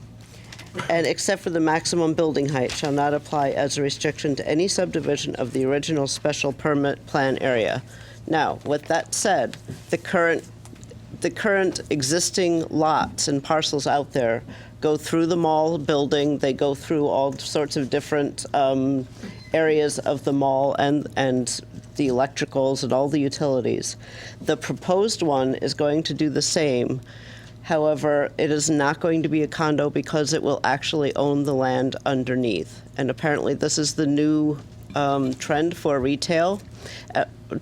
except for the maximum building height shall not apply as a restriction to any subdivision of the original special permit plan area. Now, with that said, the current existing lots and parcels out there go through the mall building. They go through all sorts of different areas of the mall and the electricals and all the utilities. The proposed one is going to do the same. However, it is not going to be a condo because it will actually own the land underneath. And apparently this is the new trend for retail.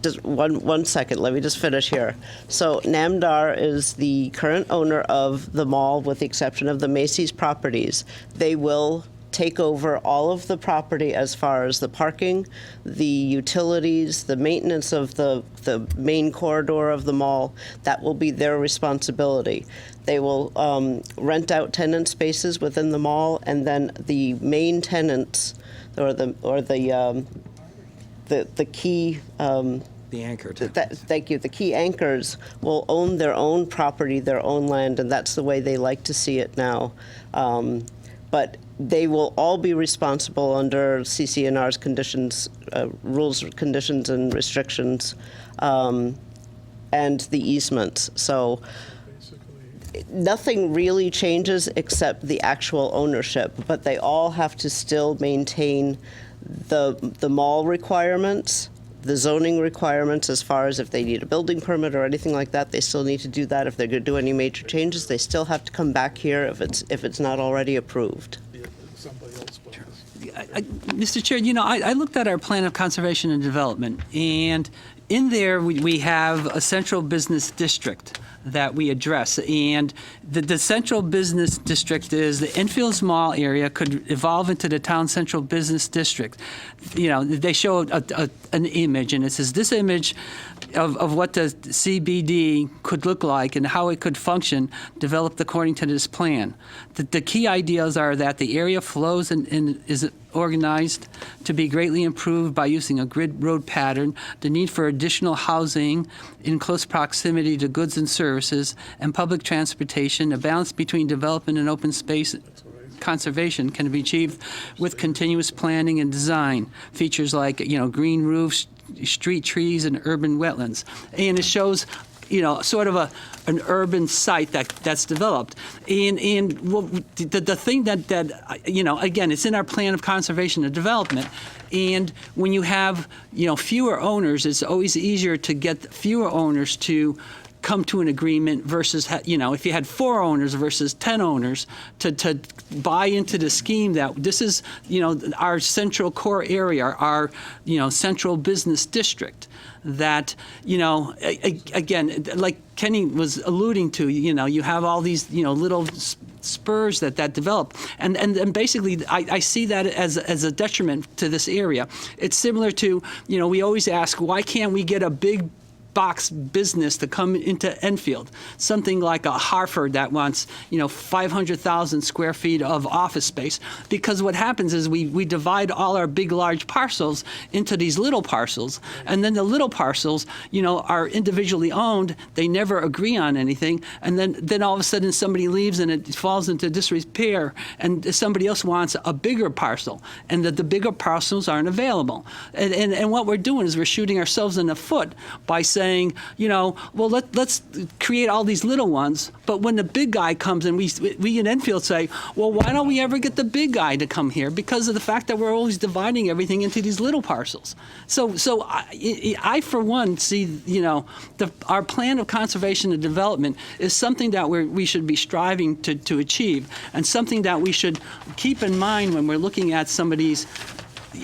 Just one second, let me just finish here. So Namdar is the current owner of the mall with the exception of the Macy's properties. They will take over all of the property as far as the parking, the utilities, the maintenance of the main corridor of the mall. That will be their responsibility. They will rent out tenant spaces within the mall, and then the main tenants or the key The anchor tenants. thank you. The key anchors will own their own property, their own land, and that's the way they like to see it now. But they will all be responsible under CCNR's conditions, rules, conditions, and restrictions, and the easements. So nothing really changes except the actual ownership, but they all have to still maintain the mall requirements, the zoning requirements as far as if they need a building permit or anything like that. They still need to do that. If they're going to do any major changes, they still have to come back here if it's not already approved. Mr. Chair, I looked at our plan of conservation and development, and in there we have a central business district that we address. And the central business district is the Enfield's Mall area could evolve into the town central business district. They show an image, and it says this image of what the CBD could look like and how it could function developed according to this plan. The key ideas are that the area flows and is organized to be greatly improved by using a grid road pattern, the need for additional housing in close proximity to goods and services, and public transportation, a balance between development and open space conservation can be achieved with continuous planning and design. Features like, green roofs, street trees, and urban wetlands. And it shows, sort of an urban site that's developed. And the thing that again, it's in our plan of conservation and development. And when you have, fewer owners, it's always easier to get fewer owners to come to an agreement versus, if you had 4 owners versus 10 owners to buy into the scheme that this is, our central core area, our, central business district. That, again, like Kenny was alluding to, you have all these, little spurs that develop. And basically, I see that as a detriment to this area. It's similar to, we always ask, why can't we get a big box business to come into Enfield, something like a Hartford that wants, 500,000 square feet of office space. Because what happens is we divide all our big, large parcels into these little parcels, and then the little parcels, are individually owned. They never agree on anything, and then all of a sudden somebody leaves and it falls into disrepair, and somebody else wants a bigger parcel, and the bigger parcels aren't available. And what we're doing is we're shooting ourselves in the foot by saying, well, let's create all these little ones, but when the big guy comes and we in Enfield say, well, why don't we ever get the big guy to come here? Because of the fact that we're always dividing everything into these little parcels. So I for one, see, our plan of conservation and development is something that we should be striving to achieve, and something that we should keep in mind when we're looking at some of these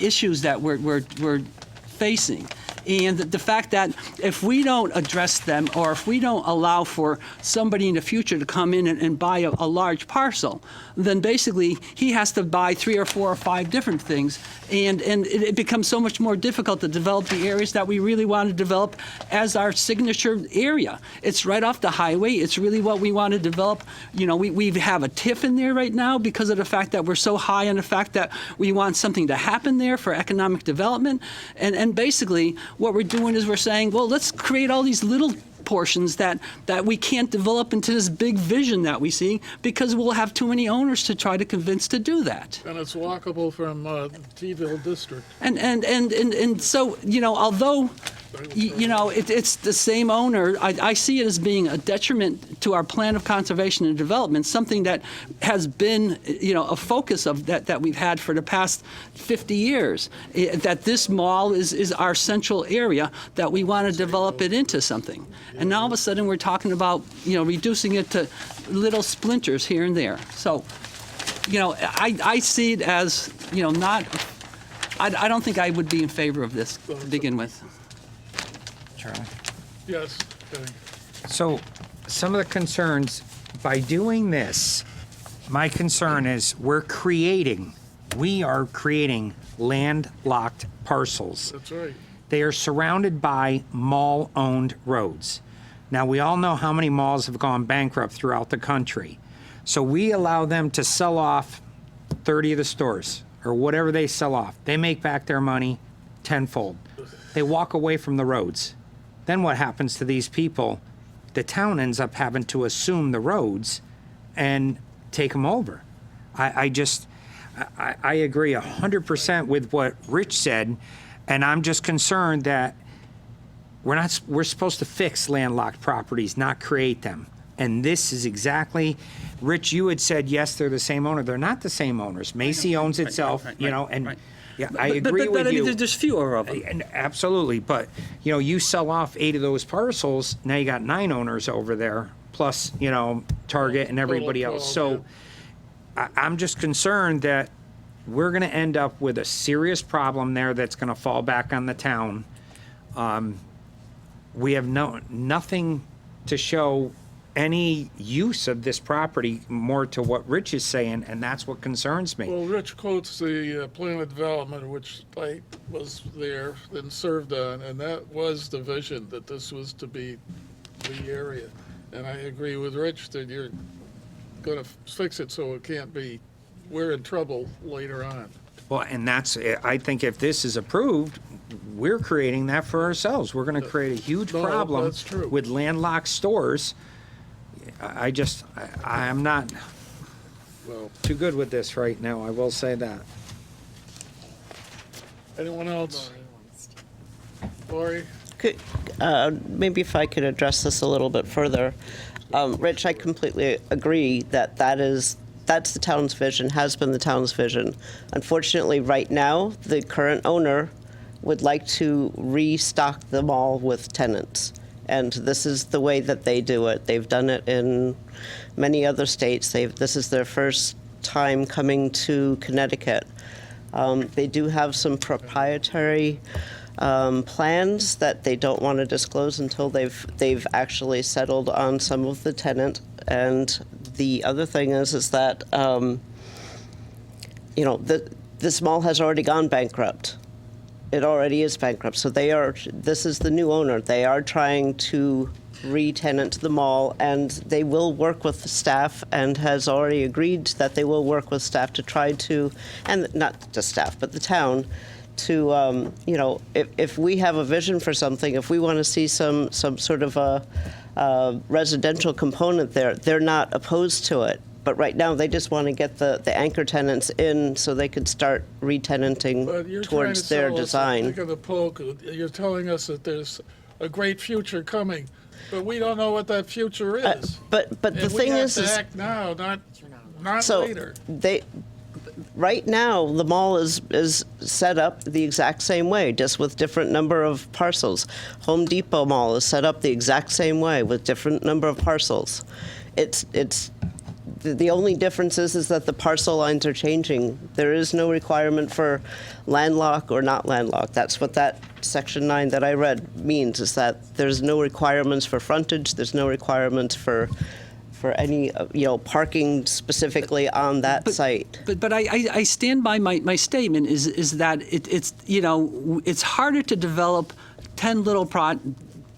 issues that we're facing. And the fact that if we don't address them, or if we don't allow for somebody in the future to come in and buy a large parcel, then basically he has to buy 3 or 4 or 5 different things. And it becomes so much more difficult to develop the areas that we really want to develop as our signature area. It's right off the highway. It's really what we want to develop. We have a TIF in there right now because of the fact that we're so high on the fact that we want something to happen there for economic development. And basically, what we're doing is we're saying, well, let's create all these little portions that we can't develop into this big vision that we see, because we'll have too many owners to try to convince to do that. And it's walkable from T-ville district. And so, although, it's the same owner, I see it as being a detriment to our plan of conservation and development, something that has been, a focus of that we've had for the past 50 years, that this mall is our central area, that we want to develop it into something. And now all of a sudden we're talking about, reducing it to little splinters here and there. So, I see it as, not, I don't think I would be in favor of this to begin with. Charlie? Yes. Okay. So some of the concerns, by doing this, my concern is we are creating landlocked parcels. That's right. They are surrounded by mall-owned roads. Now, we all know how many malls have gone bankrupt throughout the country. So we allow them to sell off 30 of the stores, or whatever they sell off. They make back their money tenfold. They walk away from the roads. Then what happens to these people? The town ends up having to assume the roads and take them over. I agree 100% with what Rich said, and I'm just concerned that we're supposed to fix landlocked properties, not create them. And this is exactly, Rich, you had said, yes, they're the same owner. They're not the same owners. Macy owns itself, and yeah, I agree with you. But there's fewer of them. And absolutely, but you sell off 8 of those parcels, now you got 9 owners over there, plus Target and everybody else. So I'm just concerned that we're going to end up with a serious problem there that's going to fall back on the town. We have nothing to show any use of this property, more to what Rich is saying, and that's what concerns me. Well, Rich quotes the plan of development, which I was there and served on, and that was the vision, that this was to be the area. And I agree with Rich that you're going to fix it so it can't be, we're in trouble later on. Well, and I think if this is approved, we're creating that for ourselves. We're going to create a huge problem that's true. with landlocked stores. I'm not. too good with this right now, I will say that. Anyone else? Lori? Maybe if I could address this a little bit further. Rich, I completely agree that that's the town's vision, has been the town's vision. Unfortunately, right now, the current owner would like to restock the mall with tenants. And this is the way that they do it. They've done it in many other states. This is their first time coming to Connecticut. They do have some proprietary plans that they don't want to disclose until they've actually settled on some of the tenant. And the other thing is that this mall has already gone bankrupt. It already is bankrupt. So this is the new owner. They are trying to re-tenant the mall, and they will work with the staff and has already agreed that they will work with staff to try to, and not just staff, but the town, to, if we have a vision for something, if we want to see some sort of a residential component there, they're not opposed to it. But right now, they just want to get the anchor tenants in so they could start re-tenanting towards their design. Look at the poke. You're telling us that there's a great future coming, but we don't know what that future is. But the thing is, we have to act now, not so later. Right now, the mall is set up the exact same way, just with different number of parcels. Home Depot Mall is set up the exact same way with different number of parcels. The only difference is that the parcel lines are changing. There is no requirement for landlocked or not landlocked. That's what that Section 9 that I read means, is that there's no requirements for frontage, there's no requirements for any, parking specifically on that site. But I stand by my statement is that it's harder to develop 10 little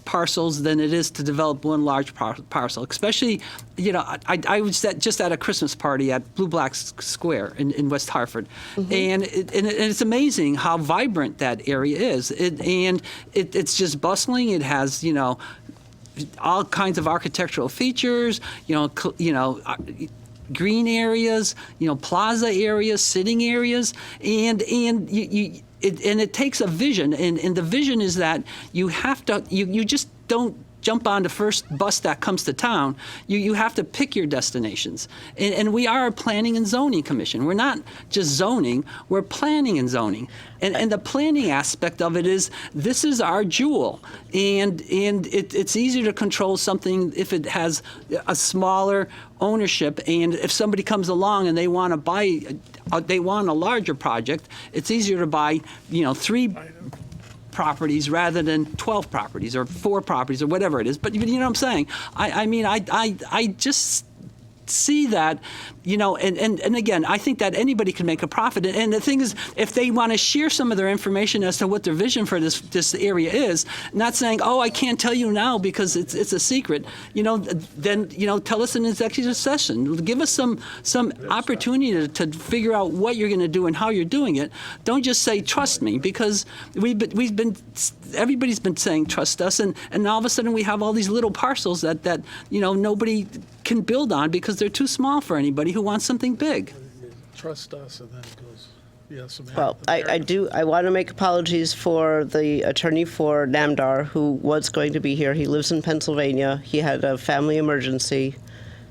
parcels than it is to develop one large parcel. Especially, I was just at a Christmas party at Blue Black Square in West Hartford, and it's amazing how vibrant that area is. It's just bustling. It has all kinds of architectural features. Green areas, plaza areas, sitting areas, and it takes a vision, and the vision is that you have to, you just don't jump on the first bus that comes to town. You have to pick your destinations. And we are a planning and zoning commission. We're not just zoning, we're planning and zoning. And the planning aspect of it is, this is our jewel. And it's easier to control something if it has a smaller ownership. And if somebody comes along and they want to buy, they want a larger project, it's easier to buy, 3 properties rather than 12 properties or 4 properties or whatever it is. But you know what I'm saying? I just see that, and again, I think that anybody can make a profit. And the thing is, if they want to share some of their information as to what their vision for this area is, not saying, oh, I can't tell you now because it's a secret, then tell us in executive session. Give us some opportunity to figure out what you're going to do and how you're doing it. Don't just say, trust me, because everybody's been saying trust us, and all of a sudden we have all these little parcels that nobody can build on because they're too small for anybody who wants something big. Trust us, and then it goes. Yes. Well, I want to make apologies for the attorney for Namdar, who was going to be here. He lives in Pennsylvania. He had a family emergency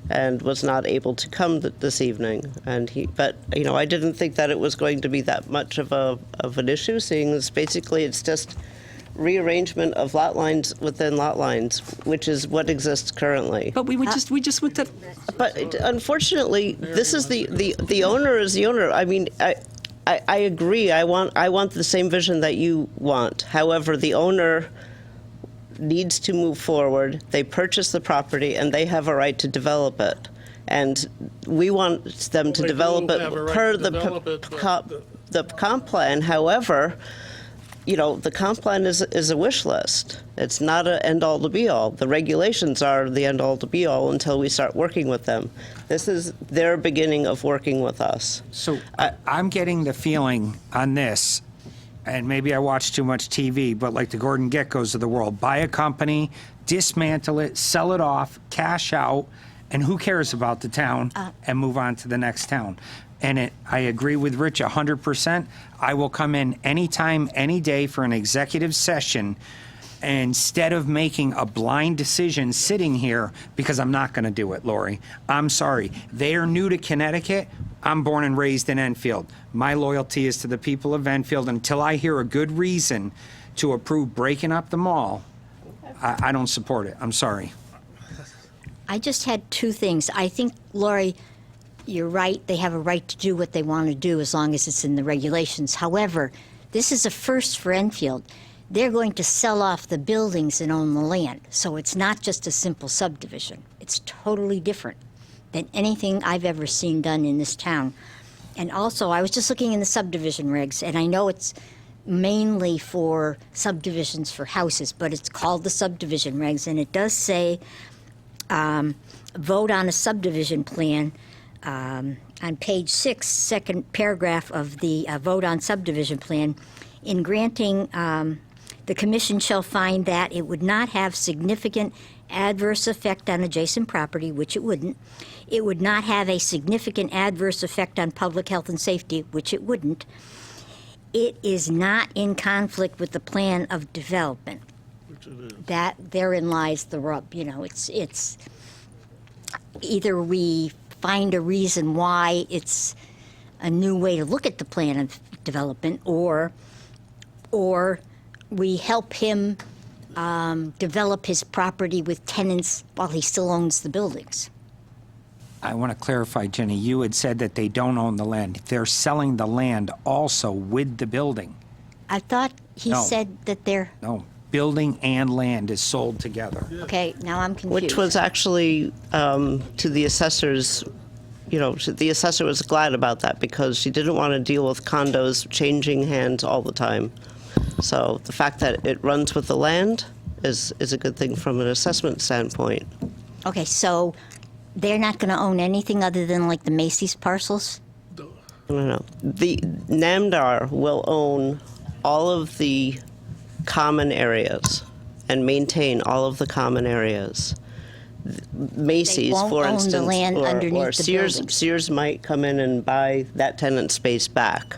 and was not able to come this evening. But I didn't think that it was going to be that much of an issue, seeing as basically it's just rearrangement of lot lines within lot lines, which is what exists currently. But we just went to. But unfortunately, this is the owner is the owner. I mean, I agree. I want the same vision that you want. However, the owner needs to move forward. They purchase the property and they have a right to develop it. And we want them to develop it per the comp plan. However, the comp plan is a wish list. It's not an end-all to be-all. The regulations are the end-all to be-all until we start working with them. This is their beginning of working with us. So I'm getting the feeling on this, and maybe I watch too much TV, but like the Gordon Geckos of the world, buy a company, dismantle it, sell it off, cash out, and who cares about the town, and move on to the next town. And I agree with Rich 100%. I will come in anytime, any day for an executive session instead of making a blind decision sitting here, because I'm not going to do it, Lori. I'm sorry. They are new to Connecticut. I'm born and raised in Enfield. My loyalty is to the people of Enfield. Until I hear a good reason to approve breaking up the mall, I don't support it. I'm sorry. I just had two things. I think, Lori, you're right. They have a right to do what they want to do as long as it's in the regulations. However, this is a first for Enfield. They're going to sell off the buildings and own the land. So it's not just a simple subdivision. It's totally different than anything I've ever seen done in this town. And also, I was just looking in the subdivision regs, and I know it's mainly for subdivisions for houses, but it's called the subdivision regs, and it does say vote on a subdivision plan on page 6, second paragraph of the vote on subdivision plan. In granting, the commission shall find that it would not have significant adverse effect on adjacent property, which it wouldn't. It would not have a significant adverse effect on public health and safety, which it wouldn't. It is not in conflict with the plan of development. That therein lies the rub. You know, it's either we find a reason why it's a new way to look at the plan of development, or we help him develop his property with tenants while he still owns the buildings. I want to clarify, Jenny, you had said that they don't own the land. They're selling the land also with the building. I thought he No. said that they're... No, building and land is sold together. Okay, now I'm confused. Which was actually to the assessors, the assessor was glad about that because she didn't want to deal with condos changing hands all the time. So the fact that it runs with the land is a good thing from an assessment standpoint. Okay, so they're not going to own anything other than like the Macy's parcels? No. The NAMDAR will own all of the common areas and maintain all of the common areas. Macy's, won't for own the instance, land underneath or the Sears, buildings. Sears might come in and buy that tenant space back.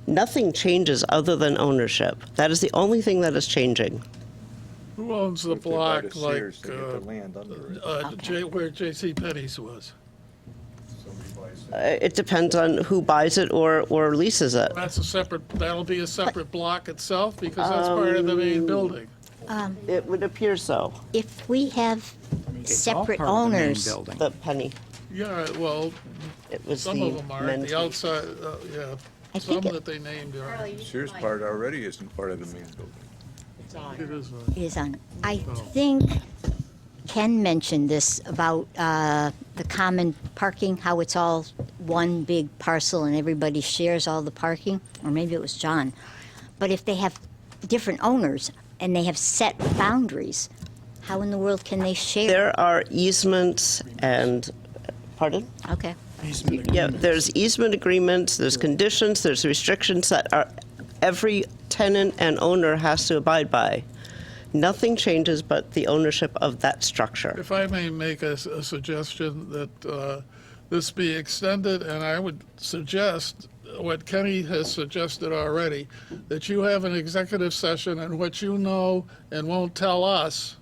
Nothing changes other than ownership. That is the only thing that is changing. Who owns the block like Okay. where J.C. Penney's was? It depends on who buys it or leases it. That'll be a separate block itself because that's part of the main building. It would appear so. If we have It's all separate part of the main owners, building. The Penny. Yeah, well, It was some the of them are. men's- The outside, yeah, I some think it- that they named are. Sears part already isn't part of the main building. It is. is on. I think Ken mentioned this about the common parking, how it's all one big parcel and everybody shares all the parking, or maybe it was John. But if they have different owners and they have set boundaries, how in the world can they share? There are easements and, pardon? Okay. Yeah, there's easement agreements, there's conditions, there's restrictions that every tenant and owner has to abide by. Nothing changes but the ownership of that structure. If I may make a suggestion that this be extended, and I would suggest what Kenny has suggested already, that you have an executive session and what you know and won't tell us,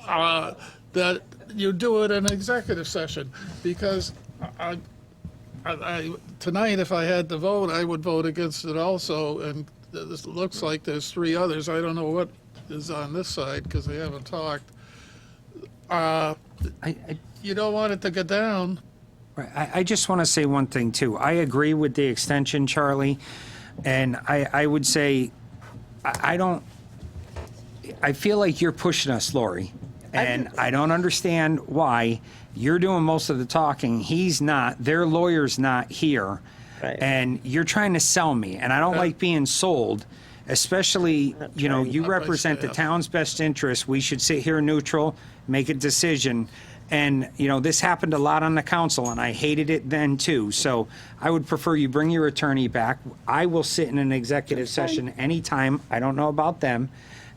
that you do it in executive session, because I tonight, if I had to vote, I would vote against it also, and this looks like there's 3 others. I don't know what is on this side because they haven't talked. You don't want it to go down. Right. I just want to say one thing, too. I agree with the extension, Charlie, and I would say I feel like you're pushing us, Lori, and I don't understand why. You're doing most of the talking. He's not. Their lawyer's not here. Right. And you're trying to sell me, and I don't like being sold, especially, you represent the town's best interest. We should sit here neutral, make a decision. And, this happened a lot on the council, and I hated it then, too. So I would prefer you bring your attorney back. I will sit in an executive session anytime. I don't know about them.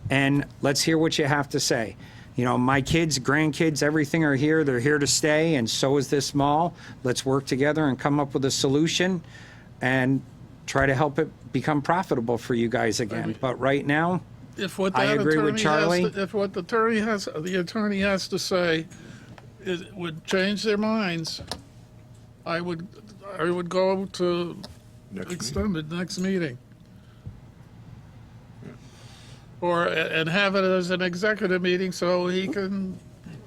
And let's hear what you have to say. You know, my kids, grandkids, everything are here. They're here to stay, and so is this mall. Let's work together and come up with a solution and try to help it become profitable for you guys again. But right now, If what I that agree with attorney Charlie. if what the attorney has to say would change their minds, I would go to extended next meeting. Or, and have it as an executive meeting so he can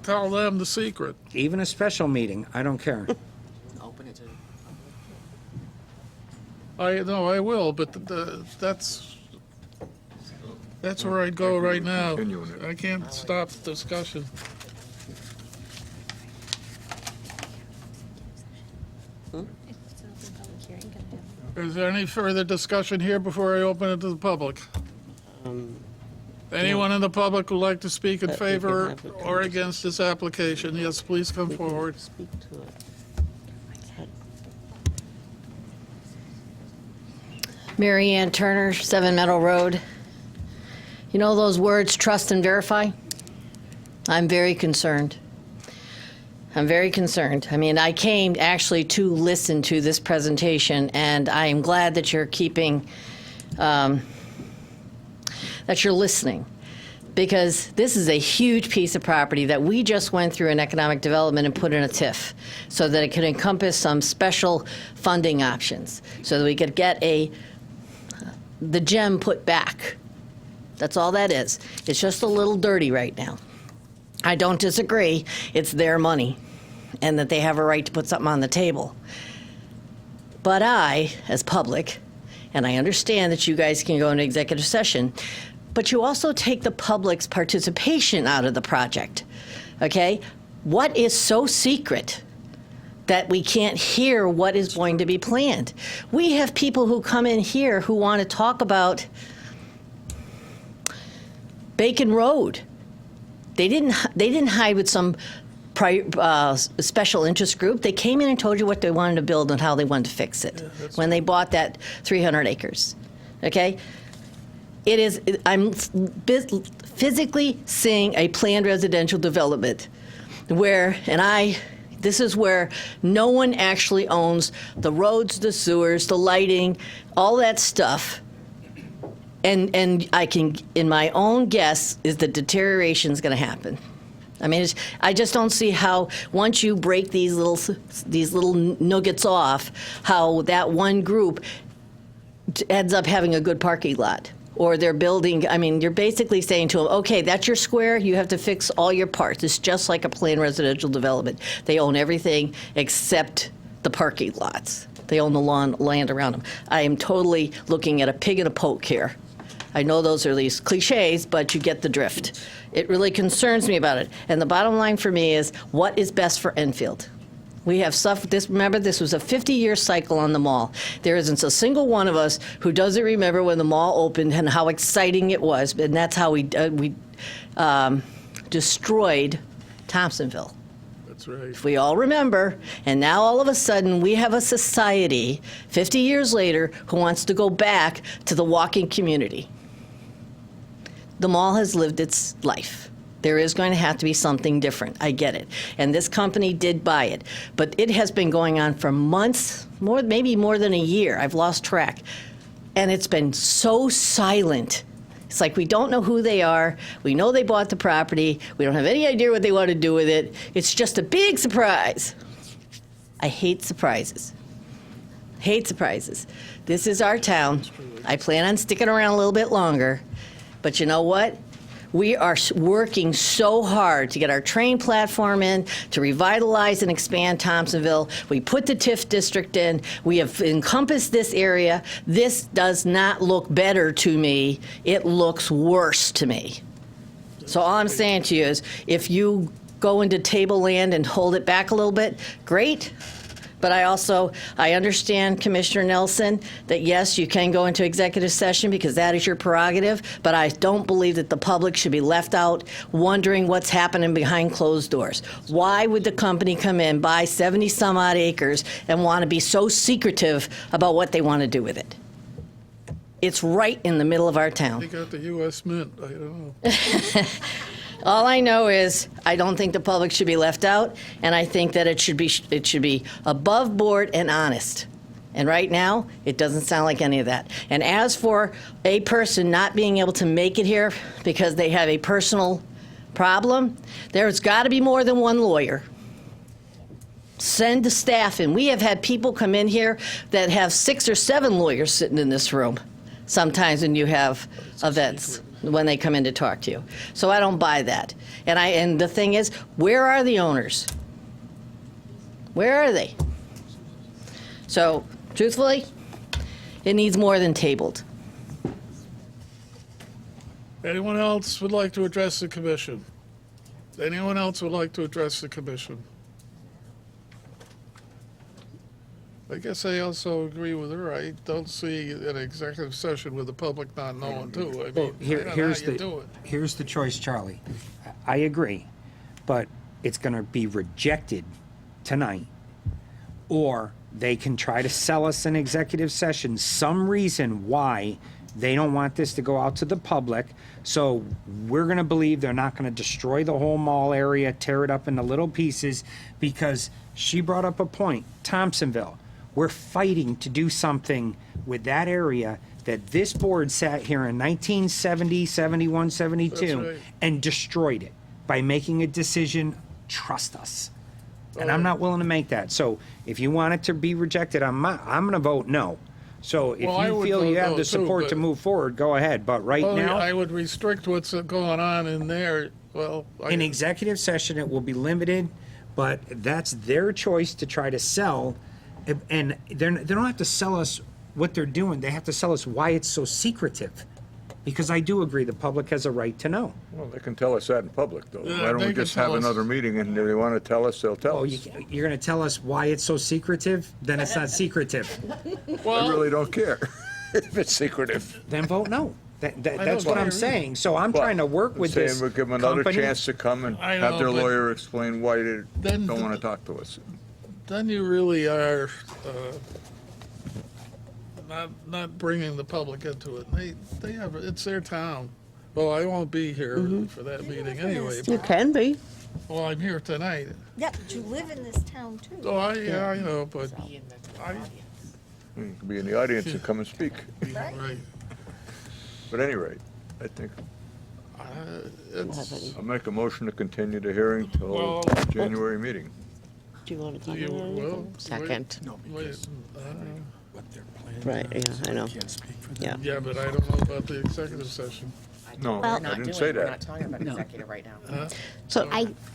tell them the secret. even a special meeting, I don't care. I will, but that's where I'd go right now. I can't stop the discussion. Is there any further discussion here before I open it to the public? Anyone in the public would like to speak in favor or against this application? Yes, please come forward. Mary Ann Turner, 7 Meadow Road. You know those words, trust and verify? I'm very concerned. I'm very concerned. I mean, I came actually to listen to this presentation, and I am glad that you're keeping, that you're listening. Because this is a huge piece of property that we just went through in economic development and put in a TIF so that it could encompass some special funding options, so that we could get the gem put back. That's all that is. It's just a little dirty right now. I don't disagree. It's their money, and that they have a right to put something on the table. But I, as public, and I understand that you guys can go into executive session, but you also take the public's participation out of the project, okay? What is so secret that we can't hear what is going to be planned? We have people who come in here who want to talk about Bacon Road. They didn't hide with some special interest group. They came in and told you what they wanted to build and how they wanted to fix it when they bought that 300 acres, okay? It is, I'm physically seeing a planned residential development where, this is where no one actually owns the roads, the sewers, the lighting, all that stuff. And I can, in my own guess, is the deterioration is going to happen. I mean, I just don't see how once you break these little nuggets off, how that one group ends up having a good parking lot. Or they're building, I mean, you're basically saying to them, okay, that's your square, you have to fix all your parts. It's just like a planned residential development. They own everything except the parking lots. They own the land around them. I am totally looking at a pig in a poke here. I know those are these cliches, but you get the drift. It really concerns me about it. And the bottom line for me is, what is best for Enfield? We have suffered this. Remember, this was a 50-year cycle on the mall. There isn't a single one of us who doesn't remember when the mall opened and how exciting it was. And that's how we destroyed Thompsonville. That's right. If we all remember, and now all of a sudden we have a society 50 years later who wants to go back to the walking community. The mall has lived its life. There is going to have to be something different. I get it. And this company did buy it. But it has been going on for months, maybe more than a year. I've lost track. And it's been so silent. It's like we don't know who they are. We know they bought the property. We don't have any idea what they want to do with it. It's just a big surprise. I hate surprises. Hate surprises. This is our town. I plan on sticking around a little bit longer. But you know what? We are working so hard to get our train platform in, to revitalize and expand Thompsonville. We put the TIF district in. We have encompassed this area. This does not look better to me. It looks worse to me. So all I'm saying to you is, if you go into tableland and hold it back a little bit, great. But I understand, Commissioner Nelson, that yes, you can go into executive session because that is your prerogative, but I don't believe that the public should be left out wondering what's happening behind closed doors. Why would the company come in, buy 70-some-odd acres, and want to be so secretive about what they want to do with it? It's right in the middle of our town. They got the U.S. Mint, I don't know. All I know is I don't think the public should be left out, and I think that it should be above board and honest. And right now, it doesn't sound like any of that. And as for a person not being able to make it here because they have a personal problem, there's got to be more than one lawyer. Send the staff in. We have had people come in here that have 6 or 7 lawyers sitting in this room sometimes when you have events, when they come in to talk to you. So I don't buy that. And the thing is, where are the owners? Where are they? So, truthfully, it needs more than tabled. Anyone else would like to address the commission? Anyone else would like to address the commission? I guess I also agree with her. I don't see an executive session with the public not knowing too. I mean, I don't know how you do it. Here's the choice, Charlie. I agree, but it's going to be rejected tonight, or they can try to sell us an executive session, some reason why they don't want this to go out to the public. So we're going to believe they're not going to destroy the whole mall area, tear it up into little pieces, because she brought up a point, Thompsonville. We're fighting to do something with that area that this board sat here in 1970, 71, 72, That's right. and destroyed it by making a decision, trust us. And I'm not willing to make that. So if you want it to be rejected, I'm going to vote no. So if Well, I you would feel you vote have no, the too, support to but- move forward, go ahead. But right Well, now, I would restrict what's going on in there. Well, in executive session, it will be limited, but that's their choice to try to sell. And they don't have to sell us what they're doing. They have to sell us why it's so secretive. Because I do agree, the public has a right to know. Well, they can tell us that in public, though. Yeah, Why don't they we can just tell have us. another meeting, and if they want to tell us, they'll tell Oh, us. you're going to tell us why it's so secretive? Then it's not secretive. I really don't care if it's secretive. Then vote no. That's don't what I'm care saying. So I'm But trying to work with saying this we'll give them another company. chance to come and I have know, their but lawyer explain why they then don't the- want to talk to us. then you really are not bringing the public into it. They have it's their town. Well, I won't be here for that meeting anyway. You can be. Well, I'm here tonight. Yeah, but you live in this town too. Oh, I know, but You can be in the audience and come and speak. right. But at any rate, I think It's, I'll make a motion to continue the hearing till Well- January meeting. Do you want to you will Second. Wait, Right, yeah, I know. Yeah. yeah, but I don't know about the executive session. No, Well- I didn't say that. talking about executive right Huh? So,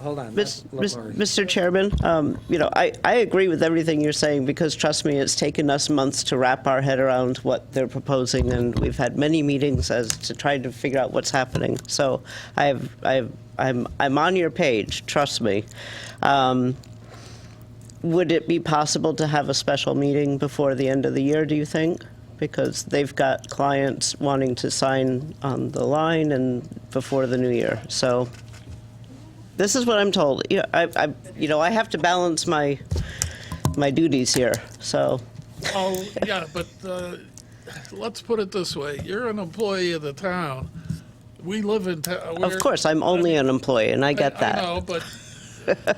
Hold on. Mr. Chairman, I agree with everything you're saying, because trust me, it's taken us months to wrap our head around what they're proposing, and we've had many meetings as to try to figure out what's happening. So I'm on your page, trust me. Would it be possible to have a special meeting before the end of the year, do you think? Because they've got clients wanting to sign on the line and before the new year. So this is what I'm told. Yeah, I have to balance my duties here. So Oh, yeah, but let's put it this way. You're an employee of the town. We live in town. of course, I'm only an employee, and I get that. I know, but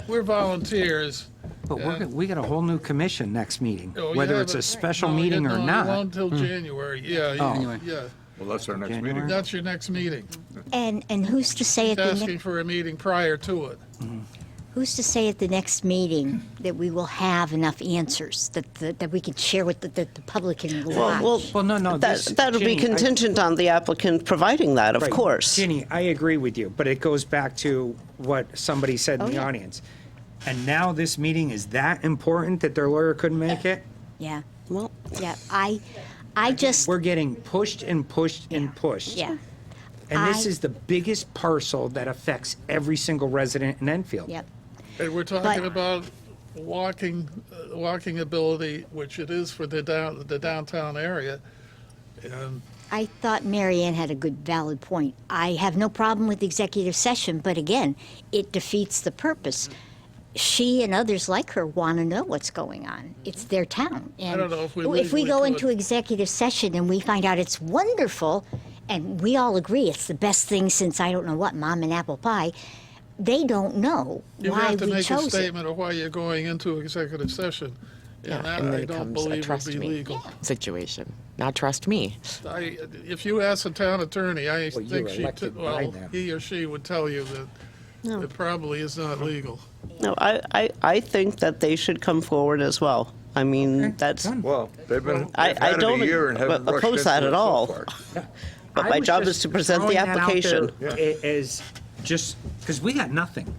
we're volunteers. But we got a whole new commission next meeting, Oh, whether yeah, it's a but- special no, meeting no, or you not. won't until January. Yeah, Oh. yeah. Well, that's our next January? meeting. That's your next meeting. And who's to say at the Asking for a meeting prior to it. who's to say at the next meeting that we will have enough answers that we can share with the public can watch? Well, no. That'll be Ginny, contingent on the applicant providing that, of Right. course. Ginny, I agree with you, but it goes back to what somebody said in Oh, the yeah. audience. And now this meeting is that important that their lawyer couldn't make it? Yeah. Well, yeah. I just We're getting pushed and pushed and pushed. yeah. And this I- is the biggest parcel that affects every single resident in Enfield. Yep. And we're talking about walking ability, which it is for the downtown area. And I thought Mary Ann had a good, valid point. I have no problem with executive session, but again, it defeats the purpose. She and others like her want to know what's going on. It's their town. And I don't know if we if we legally go could. into executive session and we find out it's wonderful, and we all agree it's the best thing since I don't know what, Mom and Apple Pie, they don't know You why have to we make a chose it. statement of why you're going into executive session. And that I don't believe would be legal. Situation. Not trust me. If you ask the town attorney, I Well, you're think elected by them. he or she would tell you that it probably is not legal. No, I think that they should come forward as well. I mean, that's. Well, they've I had it don't a year and haven't rushed oppose that into at it so all. far. But I my was job just is to present the throwing that out application. there As just, because we got nothing.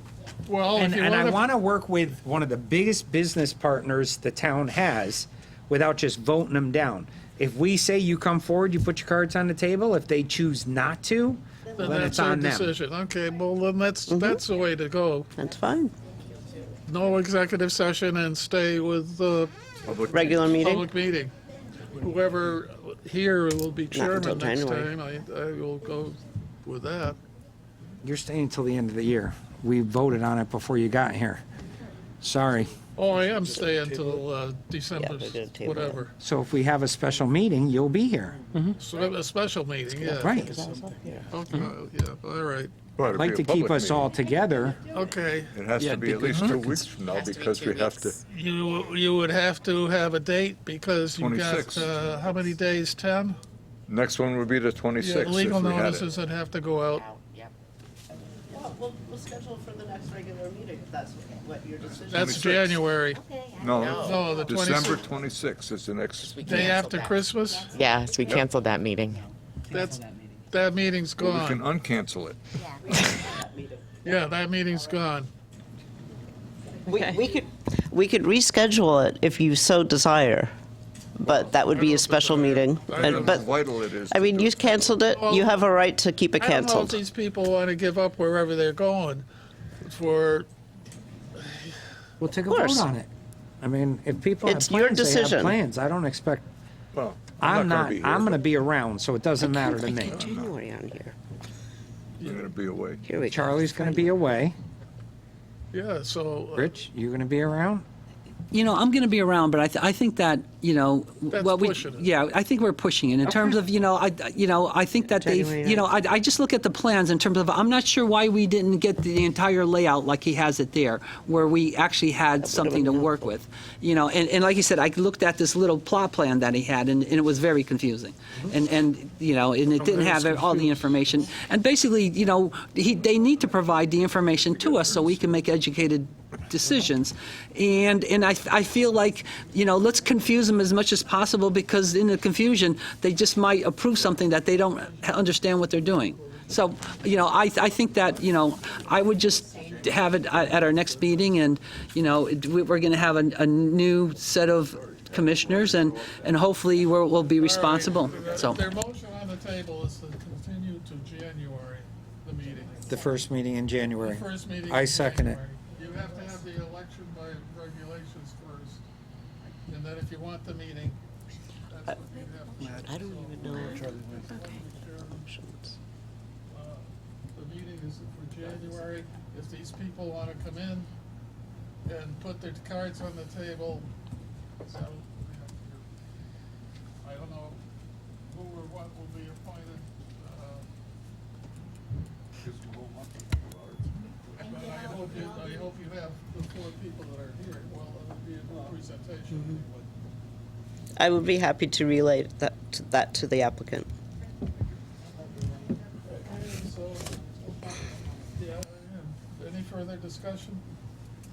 Well, And, if you and I want want to work with one of the biggest business partners the town has without just voting them down. If we say you come forward, you put your cards on the table, if they choose not to, well, then that's it's their on them. decision. Okay, well, then that's the way to go. That's fine. No executive session and stay with the Regular meeting? public meeting. Whoever here will be Not until chairman next January. time, I will go with that. You're staying until the end of the year. We voted on it before you got here. Sorry. Oh, I am staying till December, they're gonna table it. whatever. So if we have a special meeting, you'll be here. So a special meeting, yeah. Right. Okay, yeah, all right. Well, I'd it'd like be to a keep public us meeting. all together. Okay. It has to be at least 2 weeks from now because we have to. You would have to have a date because you've got, 26. how many days, 10? Next one would be the Yeah, 26th legal if we had it. notices that have to go out. We'll schedule for the next regular meeting if that's what your decision That's 26th. January. No, the December 26th. 26th is the next. Day after Christmas? Yes, we canceled that meeting. That meeting's Well, we can gone. uncancel it. Yeah, that meeting's gone. We could reschedule it if you so desire, but that would be a special meeting. I don't know But, how vital it is. I mean, you canceled it, you have a right to keep it I don't know if canceled. these people want to give up wherever they're going for, We'll take a Of vote course. on it. I mean, if people have It's your plans, they have decision. plans. I don't expect, Well, I'm gonna not, be here, I'm going to but be around, so it doesn't matter to me. January on here. I'm going to be away. Here we go. Charlie's going to be away. yeah, so. Rich, you going to be around? You know, I'm going to be around, but I think that, you know, That's well, pushing it. yeah, I think we're pushing it in terms of, I think that January they've, I just look at the plans in terms of, I'm not sure why we didn't get the entire layout like he has it there, where we actually had something to work with, and like you said, I looked at this little plot plan that he had, and it was very confusing, and it didn't have all the information, and basically, they need to provide the information to us so we can make educated decisions, and I feel like, let's confuse them as much as possible, because in the confusion they just might approve something that they don't understand what they're doing. So I think that I would just have it at our next meeting, and we're going to have a new set of commissioners, and hopefully we'll be responsible. So Their motion on the table is to continue to January, the meeting. The first meeting in January. The first meeting I in second it. January. You have to have the election by regulations first, and then if you want the meeting, that's what you have to do. I don't even know. The meeting is for January. If these people want to come in and put their cards on the table, so I don't know who or what will be appointed. But I hope you have the 4 people that are here. Well, it'll be a good presentation. I would be happy to relay that to the applicant. So, yeah, any further discussion?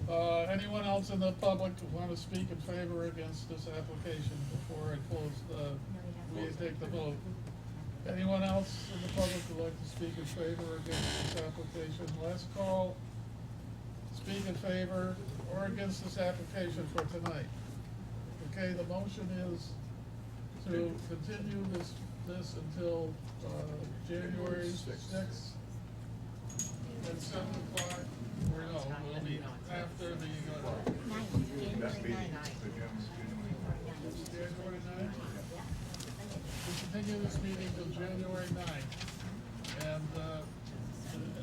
Anyone else in the public who want to speak in favor or against this application before I close, we take the vote? Anyone else in the public who'd like to speak in favor or against this application? Last call, speak in favor or against this application for tonight. Okay, the motion is to continue this until January 6th at 7 o'clock, or no, it'll be after the, January 9th? We continue this meeting till January 9th, and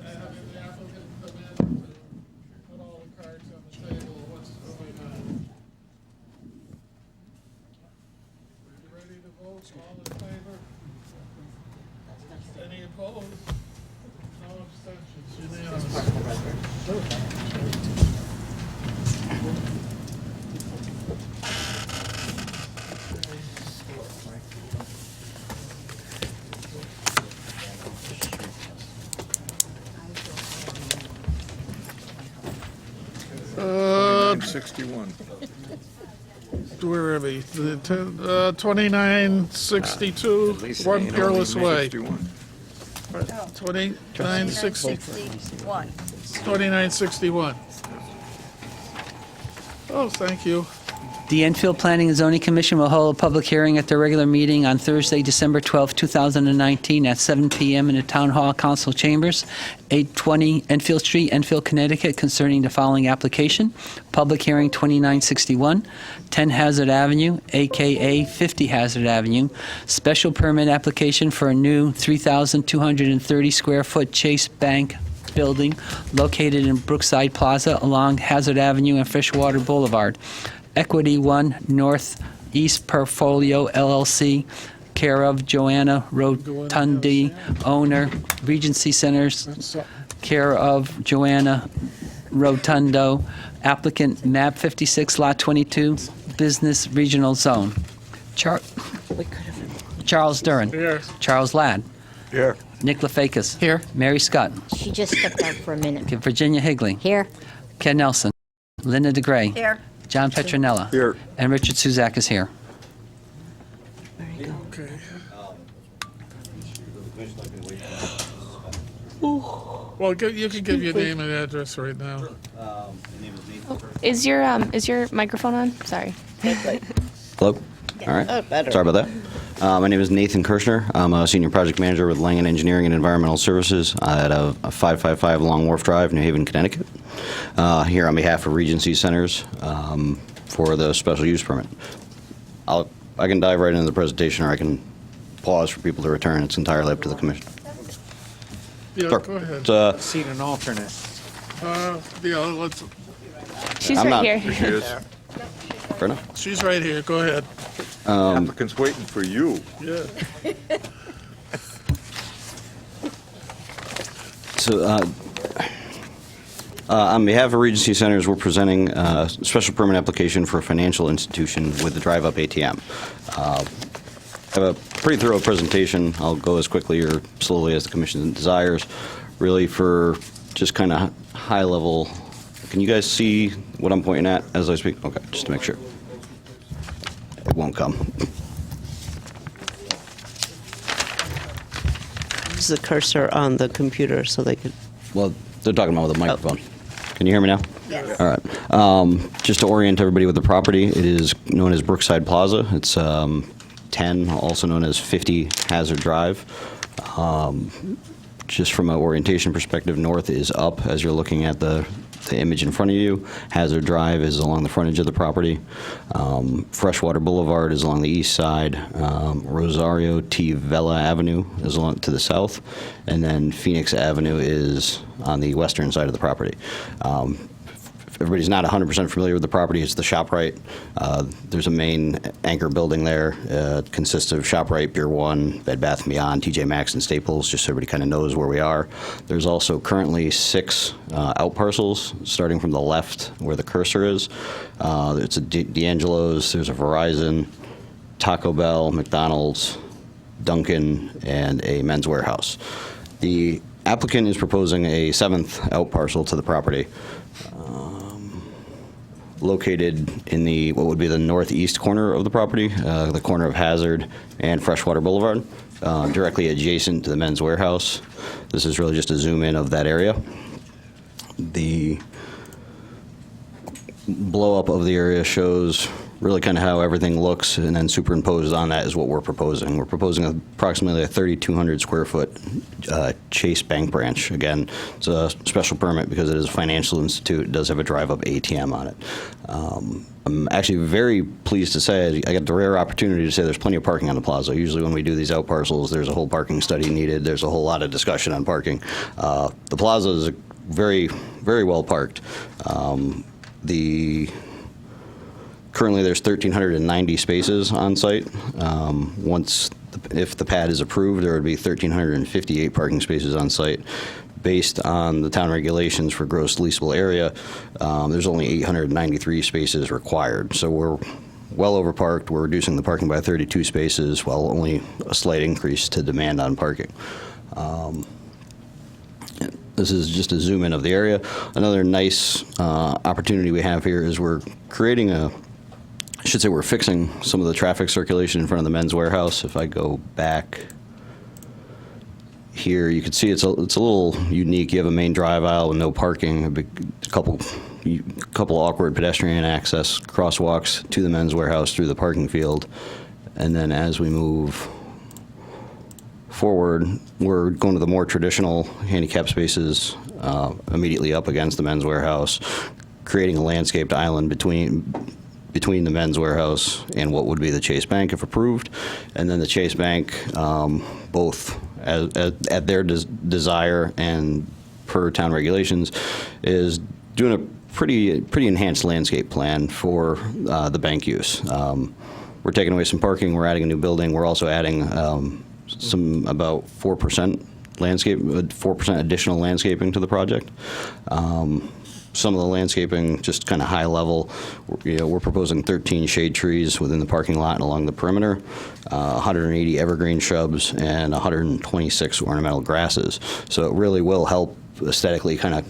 having the applicant come in to put all the cards on the table, what's going on. Are you ready to vote? All in favor? 61. Where are we? 2962, One Peerless Way. 2961. Oh, thank you. The Enfield Planning and Zoning Commission will hold a public hearing at their regular meeting on Thursday, December 12, 2019 at 7 p.m. in the Town Hall Council Chambers, 820 Enfield Street, Enfield, Connecticut, concerning the following application. Public hearing 2961, 10 Hazard Avenue, a.k.a. 50 Hazard Avenue. Special permit application for a new 3,230 square foot Chase Bank building located in Brookside Plaza along Hazard Avenue and Freshwater Boulevard. Equity One Northeast Portfolio LLC, care of Joanna Rotundi, owner, Regency Centers, care of Joanna Rotundo, applicant, map 56, lot 22, business regional zone. Charles Duran. Here. Charles Ladd. Here. Nick Lefakis. Here. Mary Scott. She just stepped out for a minute. Virginia Higley. Here. Ken Nelson. Linda DeGray. Here. John Petronella. Here. And Richard Suzak is here. Okay. Well, you can give your name and address right now. Is your microphone on? Sorry. Hello? All right. Oh, better. Sorry about that. My name is Nathan Kirshner. I'm a senior project manager with Langen Engineering and Environmental Services at a 555 Long Wharf Drive, New Haven, Connecticut. Here on behalf of Regency Centers for the special use permit. I can dive right into the presentation, or I can pause for people to return. It's entirely up to the commission. Yeah, Sure. go ahead. It's, Seat an alternate. Yeah, let's. She's I'm right not- here. Here she is. fair enough. She's right here. Go ahead. Applicant's waiting for you. Yeah. So, on behalf of Regency Centers, we're presenting a special permit application for a financial institution with the drive-up ATM. I have a pretty thorough presentation. I'll go as quickly or slowly as the commission desires. Really for just kind of high level. Can you guys see what I'm pointing at as I speak? Okay, just to make sure. It won't come. Use the cursor on the computer so they could. Well, they're talking about with a microphone. Can you hear me now? Yes. All right. Just to orient everybody with the property, it is known as Brookside Plaza. It's 10, also known as 50 Hazard Drive. Just from an orientation perspective, north is up as you're looking at the image in front of you. Hazard Drive is along the frontage of the property. Freshwater Boulevard is along the east side. Rosario T. Vela Avenue is along to the south. And then Phoenix Avenue is on the western side of the property. If everybody's not 100% familiar with the property, it's the ShopRite. There's a main anchor building there. It consists of ShopRite, Pier 1, Bed Bath & Beyond, TJ Maxx, and Staples, just so everybody kind of knows where we are. There's also currently 6 out parcels, starting from the left where the cursor is. It's a D'Angelo's, there's a Verizon, Taco Bell, McDonald's, Dunkin', and a Men's Warehouse. The applicant is proposing a 7th out parcel to the property. Located in the what would be the northeast corner of the property, the corner of Hazard and Freshwater Boulevard, directly adjacent to the Men's Warehouse. This is really just a zoom in of that area. The blow up of the area shows really kind of how everything looks, and then superimposed on that is what we're proposing. We're proposing approximately a 3,200 square foot Chase Bank branch. Again, it's a special permit because it is a financial institute. It does have a drive-up ATM on it. I'm actually very pleased to say I got the rare opportunity to say there's plenty of parking on the plaza. Usually when we do these out parcels, there's a whole parking study needed. There's a whole lot of discussion on parking. The plaza is very, very well parked. Currently, there's 1,390 spaces on site. If the pad is approved, there would be 1,358 parking spaces on site. Based on the town regulations for gross leasable area, there's only 893 spaces required. So we're well overparked. We're reducing the parking by 32 spaces, while only a slight increase to demand on parking. This is just a zoom in of the area. Another nice opportunity we have here is we're creating we're fixing some of the traffic circulation in front of the men's warehouse. If I go back here, you can see it's a little unique. You have a main drive aisle with no parking, a couple awkward pedestrian access crosswalks to the men's warehouse through the parking field. And then as we move forward, we're going to the more traditional handicap spaces immediately up against the men's warehouse, creating a landscaped island between the men's warehouse and what would be the Chase Bank if approved. And then the Chase Bank, both at their desire and per town regulations, is doing a pretty enhanced landscape plan for the bank use. We're taking away some parking, we're adding a new building, we're also adding about 4% additional landscaping to the project. Some of the landscaping, just kind of high level, we're proposing 13 shade trees within the parking lot and along the perimeter, 180 evergreen shrubs, and 126 ornamental grasses. So it really will help aesthetically kind of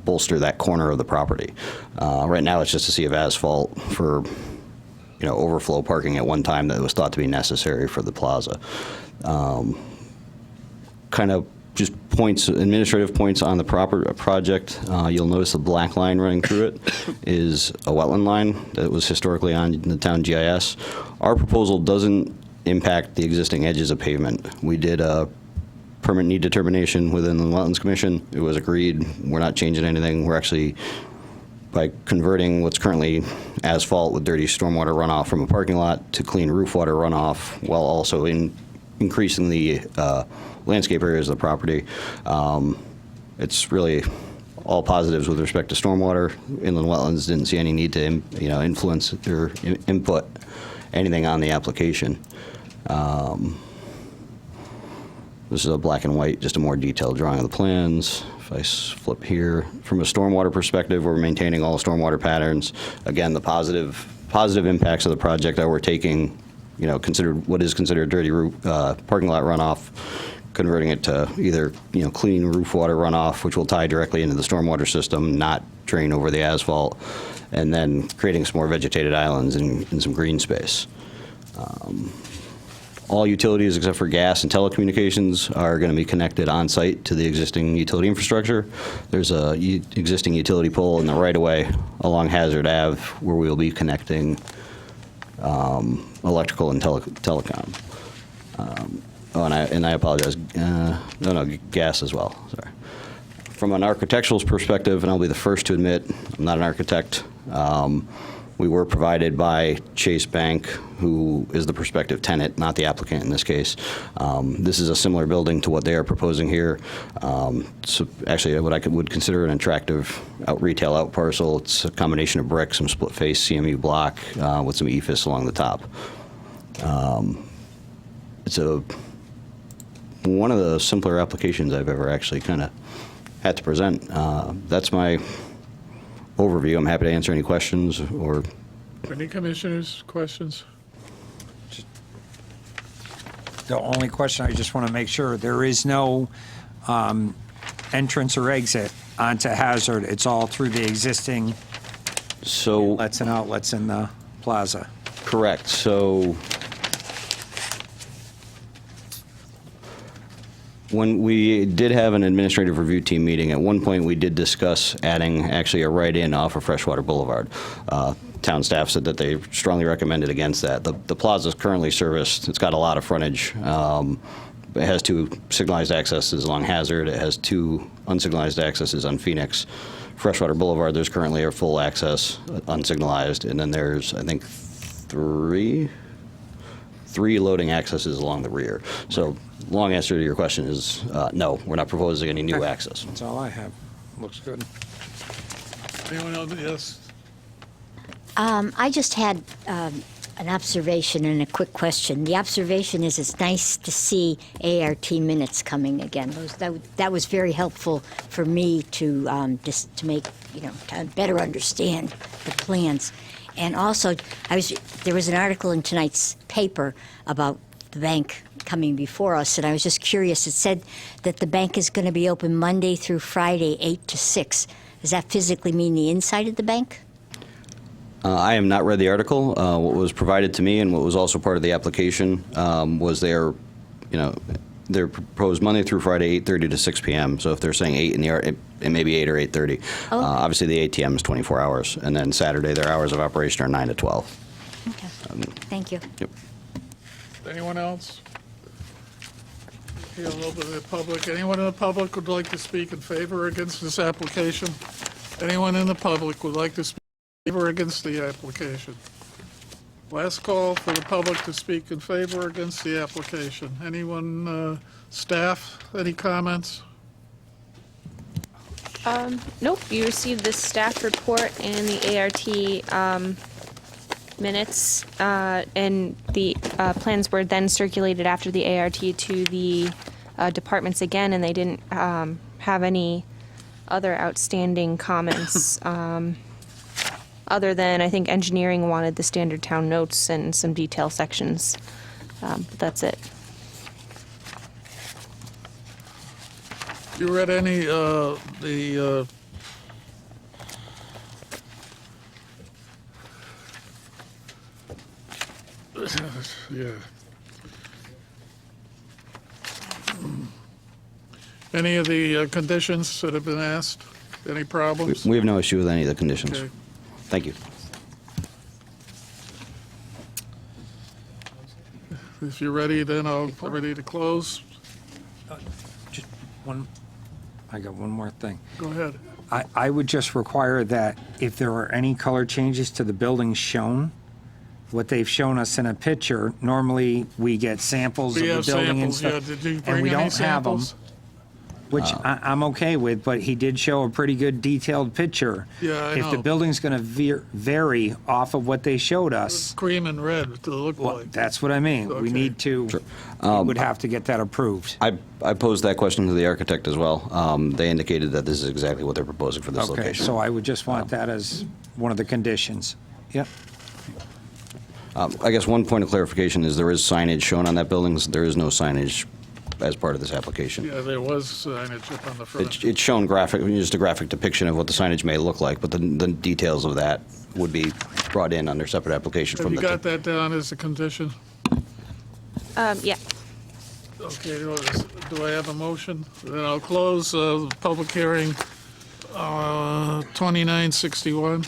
bolster that corner of the property. Right now, it's just a sea of asphalt for overflow parking at one time that was thought to be necessary for the plaza. Kind of just administrative points on the project. You'll notice the black line running through it is a wetland line that was historically on the town GIS. Our proposal doesn't impact the existing edges of pavement. We did a permit need determination within the Wetlands Commission. It was agreed. We're not changing anything. We're actually, by converting what's currently asphalt with dirty stormwater runoff from a parking lot to clean roof water runoff, while also increasing the landscape areas of the property. It's really all positives with respect to stormwater. Inland Wetlands didn't see any need to influence or input anything on the application. This is a black and white, just a more detailed drawing of the plans. If I flip here, from a stormwater perspective, we're maintaining all stormwater patterns. Again, the positive impacts of the project that we're taking, what is considered dirty parking lot runoff, converting it to either clean roof water runoff, which will tie directly into the stormwater system, not drain over the asphalt, and then creating some more vegetated islands and some green space. All utilities except for gas and telecommunications are going to be connected on site to the existing utility infrastructure. There's a existing utility pole in the right-of-way along Hazard Ave where we'll be connecting electrical and telecom. And I apologize. Gas as well. Sorry. From an architectural perspective, and I'll be the first to admit, I'm not an architect. We were provided by Chase Bank, who is the prospective tenant, not the applicant in this case. This is a similar building to what they are proposing here. So actually, what I would consider an attractive retail out parcel. It's a combination of brick, some split face CMU block with some EFIS along the top. It's one of the simpler applications I've ever actually kind of had to present. That's my overview. I'm happy to answer any questions or. Any commissioners' questions? The only question, I just want to make sure, there is no entrance or exit onto Hazard. It's all through the existing inlets and outlets in the plaza. Correct. So when we did have an administrative review team meeting, at one point we did discuss adding actually a right-in off of Freshwater Boulevard. Town staff said that they strongly recommended against that. The plaza is currently serviced. It's got a lot of frontage. It has 2 signalized accesses along Hazard. It has 2 unsignalized accesses on Phoenix. Freshwater Boulevard, there's currently a full access unsignalized, and then there's, I think, 3 loading accesses along the rear. So long answer to your question is no, we're not proposing any new access. That's all I have. Looks good. Anyone else? Yes. I just had an observation and a quick question. The observation is it's nice to see ART minutes coming again. That was very helpful for me to just to make to better understand the plans. And also, there was an article in tonight's paper about the bank coming before us, and I was just curious. It said that the bank is going to be open Monday through Friday, 8 to 6. Does that physically mean the inside of the bank? I have not read the article. What was provided to me and what was also part of the application was their proposed Monday through Friday, 8:30 to 6 p.m. So if they're saying 8 in the it may be 8 or 8:30. Oh. Obviously, the ATM is 24 hours, and then Saturday their hours of operation are 9 to 12. Okay. Thank you. Yep. Anyone else? Here, open to the public. Anyone in the public would like to speak in favor or against this application? Anyone in the public would like to speak in favor or against the application? Last call for the public to speak in favor or against the application. Anyone, staff, any comments? Nope, you received the staff report and the ART minutes, and the plans were then circulated after the ART to the departments again, and they didn't have any other outstanding comments, other than I think engineering wanted the standard town notes and some detail sections. But that's it. You read any, yeah. Any of the conditions that have been asked? Any problems? We have no issue with any of the conditions. Okay. Thank you. If you're ready, then I'm ready to close. Just one, I got one more thing. Go ahead. I would just require that if there are any color changes to the buildings shown, what they've shown us in a picture, normally we get samples We of have the building and samples, stuff. yeah. Did you And bring we any don't have them, samples? which I'm okay with, but he did show a pretty good detailed picture. Yeah, I If the know. building's gonna vary off of what they showed us, Cream and red to look well, like. that's what I mean. We Okay. need to, we would have to get that approved. I posed that question to the architect as well. They indicated that this is exactly what they're proposing for this Okay, location. so I would just want that as one of the conditions. Yep. I guess one point of clarification is there is signage shown on that building. There is no signage as part of this application. Yeah, there was signage up on the front. It's shown graphic, just a graphic depiction of what the signage may look like, but the details of that would be brought in under separate application Have from you the. got that down as a condition? Yeah. Okay, do I have a motion? Then I'll close the public hearing, 2961.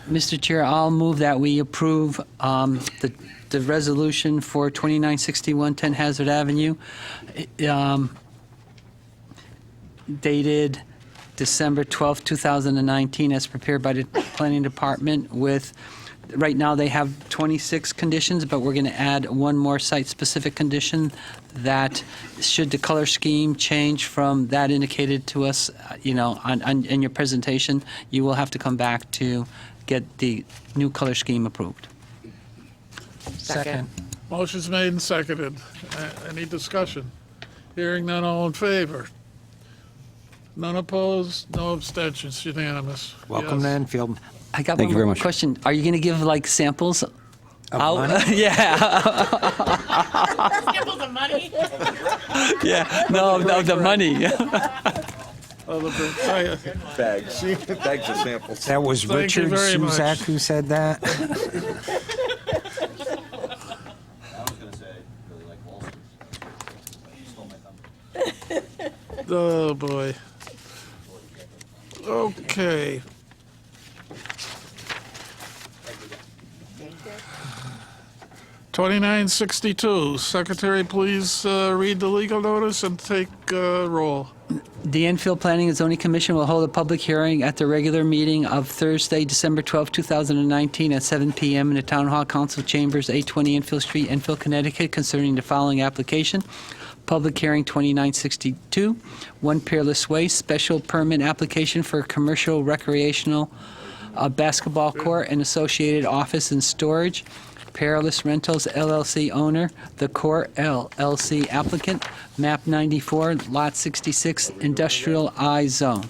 Mr. Chair, I'll move that we approve the resolution for 2961 10 Hazard Avenue, dated December 12th, 2019, as prepared by the Planning Department with, right now they have 26 conditions, but we're going to add one more site-specific condition that should the color scheme change from that indicated to us, in your presentation, you will have to come back to get the new color scheme approved. Second. Motion's made and seconded. Any discussion? Hearing none, all in favor? None opposed, no abstentions, unanimous. Welcome to Yes. Enfield. I got Thank one you very more much. question. Are you going to give samples? Of money? Yeah. Yeah. No, the money. Oh, the Bags. Bags of samples. That was Thank you Richard very much. Suzak who said that. Oh, boy. Okay. $29.62. Secretary, please read the legal notice and take roll. The Enfield Planning and Zoning Commission will hold a public hearing at the regular meeting of Thursday, December 12, 2019 at 7 p.m. in the Town Hall Council Chambers, 820 Enfield Street, Enfield, Connecticut, concerning the following application. Public hearing 2962, One Peerless Way, special permit application for commercial recreational basketball court and associated office and storage. Peerless Rentals LLC owner, The Court LLC applicant, map 94, lot 66, industrial I zone.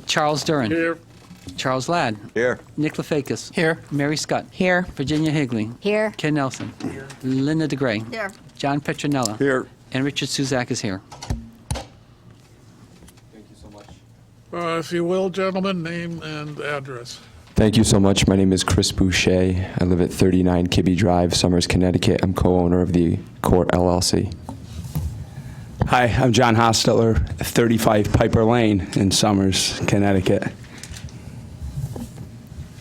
Charles Duran. Here. Charles Ladd. Here. Nick Lefakis. Here. Mary Scott. Here. Virginia Higley. Here. Ken Nelson. Linda DeGray. Here. John Petronella. Here. And Richard Suzak is here. If you will, gentlemen, name and address. Thank you so much. My name is Chris Boucher. I live at 39 Kibbe Drive, Somers, Connecticut. I'm co-owner of the Court LLC. Hi, I'm John Hostetler, 35 Piper Lane in Somers, Connecticut.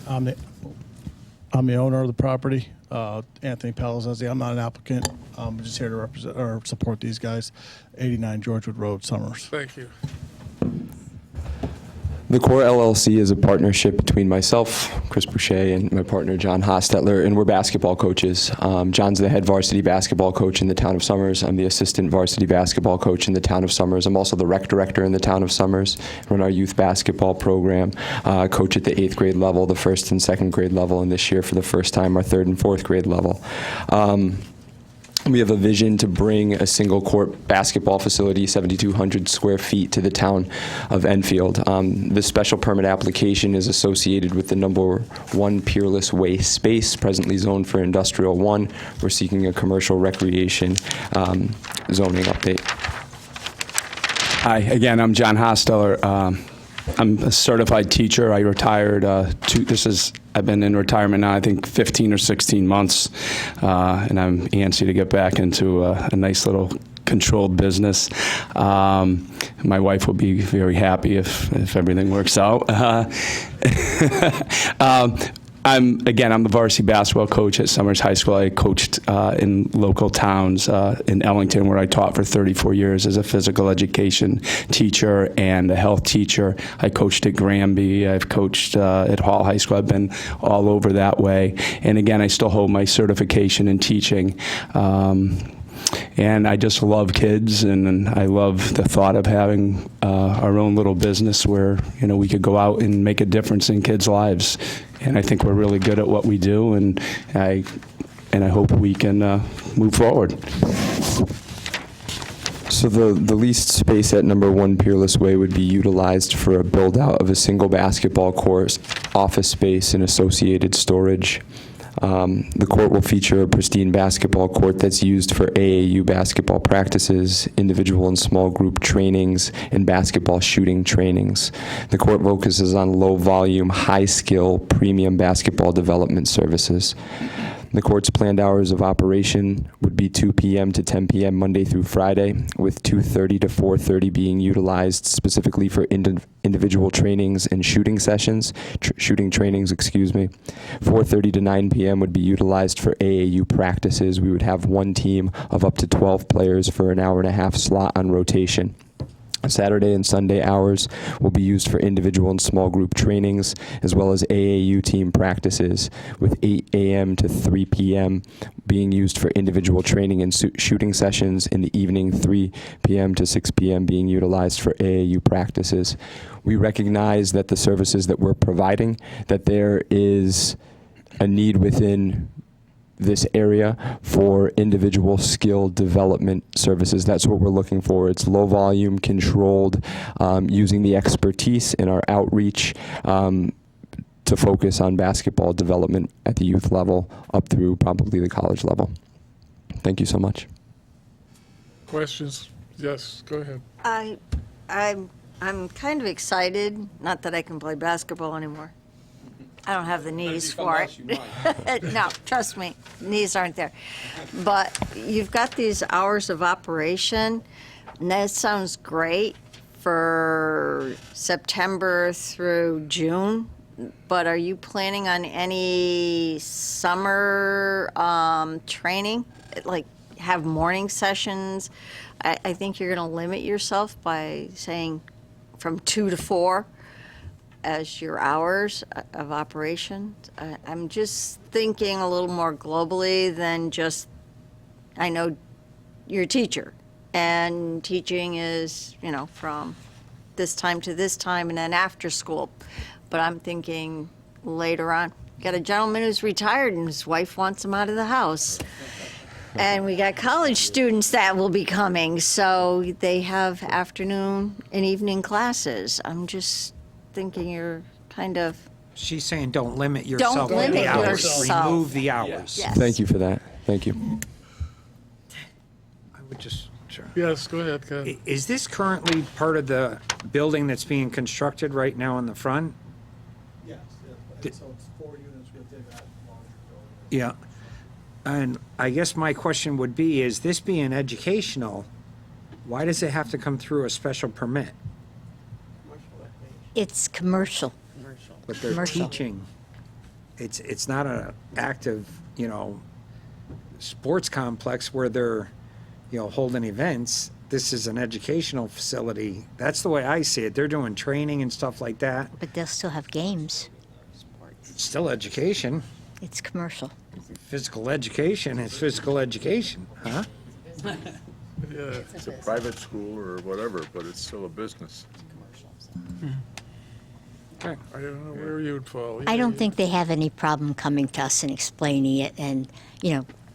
I'm the owner of the property, Anthony Palazzesi. I'm not an applicant. I'm just here to represent or support these guys. 89 Georgewood Road, Somers. Thank you. The Core LLC is a partnership between myself, Chris Boucher, and my partner, John Hostetler, and we're basketball coaches. John's the head varsity basketball coach in the town of Somers. I'm the assistant varsity basketball coach in the town of Somers. I'm also the rec director in the town of Somers, run our youth basketball program, coach at the 8th grade level, the 1st and 2nd grade level, and this year for the first time, our 3rd and 4th grade level. We have a vision to bring a single court basketball facility, 7,200 square feet, to the town of Enfield. This special permit application is associated with the number 1 Peerless Way space, presently zoned for Industrial 1. We're seeking a commercial recreation zoning update. Hi, again, I'm John Hostetler. I'm a certified teacher. I retired. I've been in retirement now, I think 15 or 16 months, and I'm antsy to get back into a nice little controlled business. My wife will be very happy if everything works out. I'm the varsity basketball coach at Somers High School. I coached in local towns in Ellington, where I taught for 34 years as a physical education teacher and a health teacher. I coached at Granby. I've coached at Hall High School. I've been all over that way. And again, I still hold my certification in teaching. And I just love kids, and I love the thought of having our own little business where, we could go out and make a difference in kids' lives. And I think we're really good at what we do, and I hope we can move forward. So the leased space at number 1 Peerless Way would be utilized for a build-out of a single basketball court, office space, and associated storage. The court will feature a pristine basketball court that's used for AAU basketball practices, individual and small group trainings, and basketball shooting trainings. The court focuses on low-volume, high-skill, premium basketball development services. The court's planned hours of operation would be 2 p.m. to 10 p.m. Monday through Friday, with 2:30 to 4:30 being utilized specifically for individual trainings and shooting sessions, shooting trainings, 4:30 to 9 p.m. would be utilized for AAU practices. We would have one team of up to 12 players for an hour and a half slot on rotation. Saturday and Sunday hours will be used for individual and small group trainings, as well as AAU team practices, with 8 a.m. to 3 p.m. being used for individual training and shooting sessions. In the evening, 3 p.m. to 6 p.m. being utilized for AAU practices. We recognize that the services that we're providing, that there is a need within this area for individual skill development services. That's what we're looking for. It's low volume, controlled, using the expertise in our outreach to focus on basketball development at the youth level up through probably the college level. Thank you so much. Questions? Yes, go ahead. I'm kind of excited, not that I can play basketball anymore. I don't have the knees for it. No, trust me, knees aren't there. But you've got these hours of operation, and that sounds great for September through June. But are you planning on any summer training, like have morning sessions? I think you're going to limit yourself by saying from 2 to 4. As your hours of operation. I'm just thinking a little more globally than just, I know you're a teacher, and teaching is, from this time to this time and then after school. But I'm thinking later on. Got a gentleman who's retired and his wife wants him out of the house. And we got college students that will be coming, so they have afternoon and evening classes. I'm just thinking you're kind of, She's saying don't limit yourself to limit the hours. yourself. Remove the hours. Yes. Thank you for that. Thank you. I would just, sure. Yes, go ahead, Ken. Is this currently part of the building that's being constructed right now in the front? Yes, so it's 4 units within that larger building. Yeah. And I guess my question would be, is this being educational, why does it have to come through a special permit? It's commercial. But they're Commercial. teaching. It's not an active, sports complex where they're, holding events. This is an educational facility. That's the way I see it. They're doing training and stuff like that. But they'll still have games. It's still education. It's commercial. Physical education is physical education, huh? Yeah. It's a private school or whatever, but it's still a business. I don't know where you'd fall. I don't think they have any problem coming to us and explaining it and,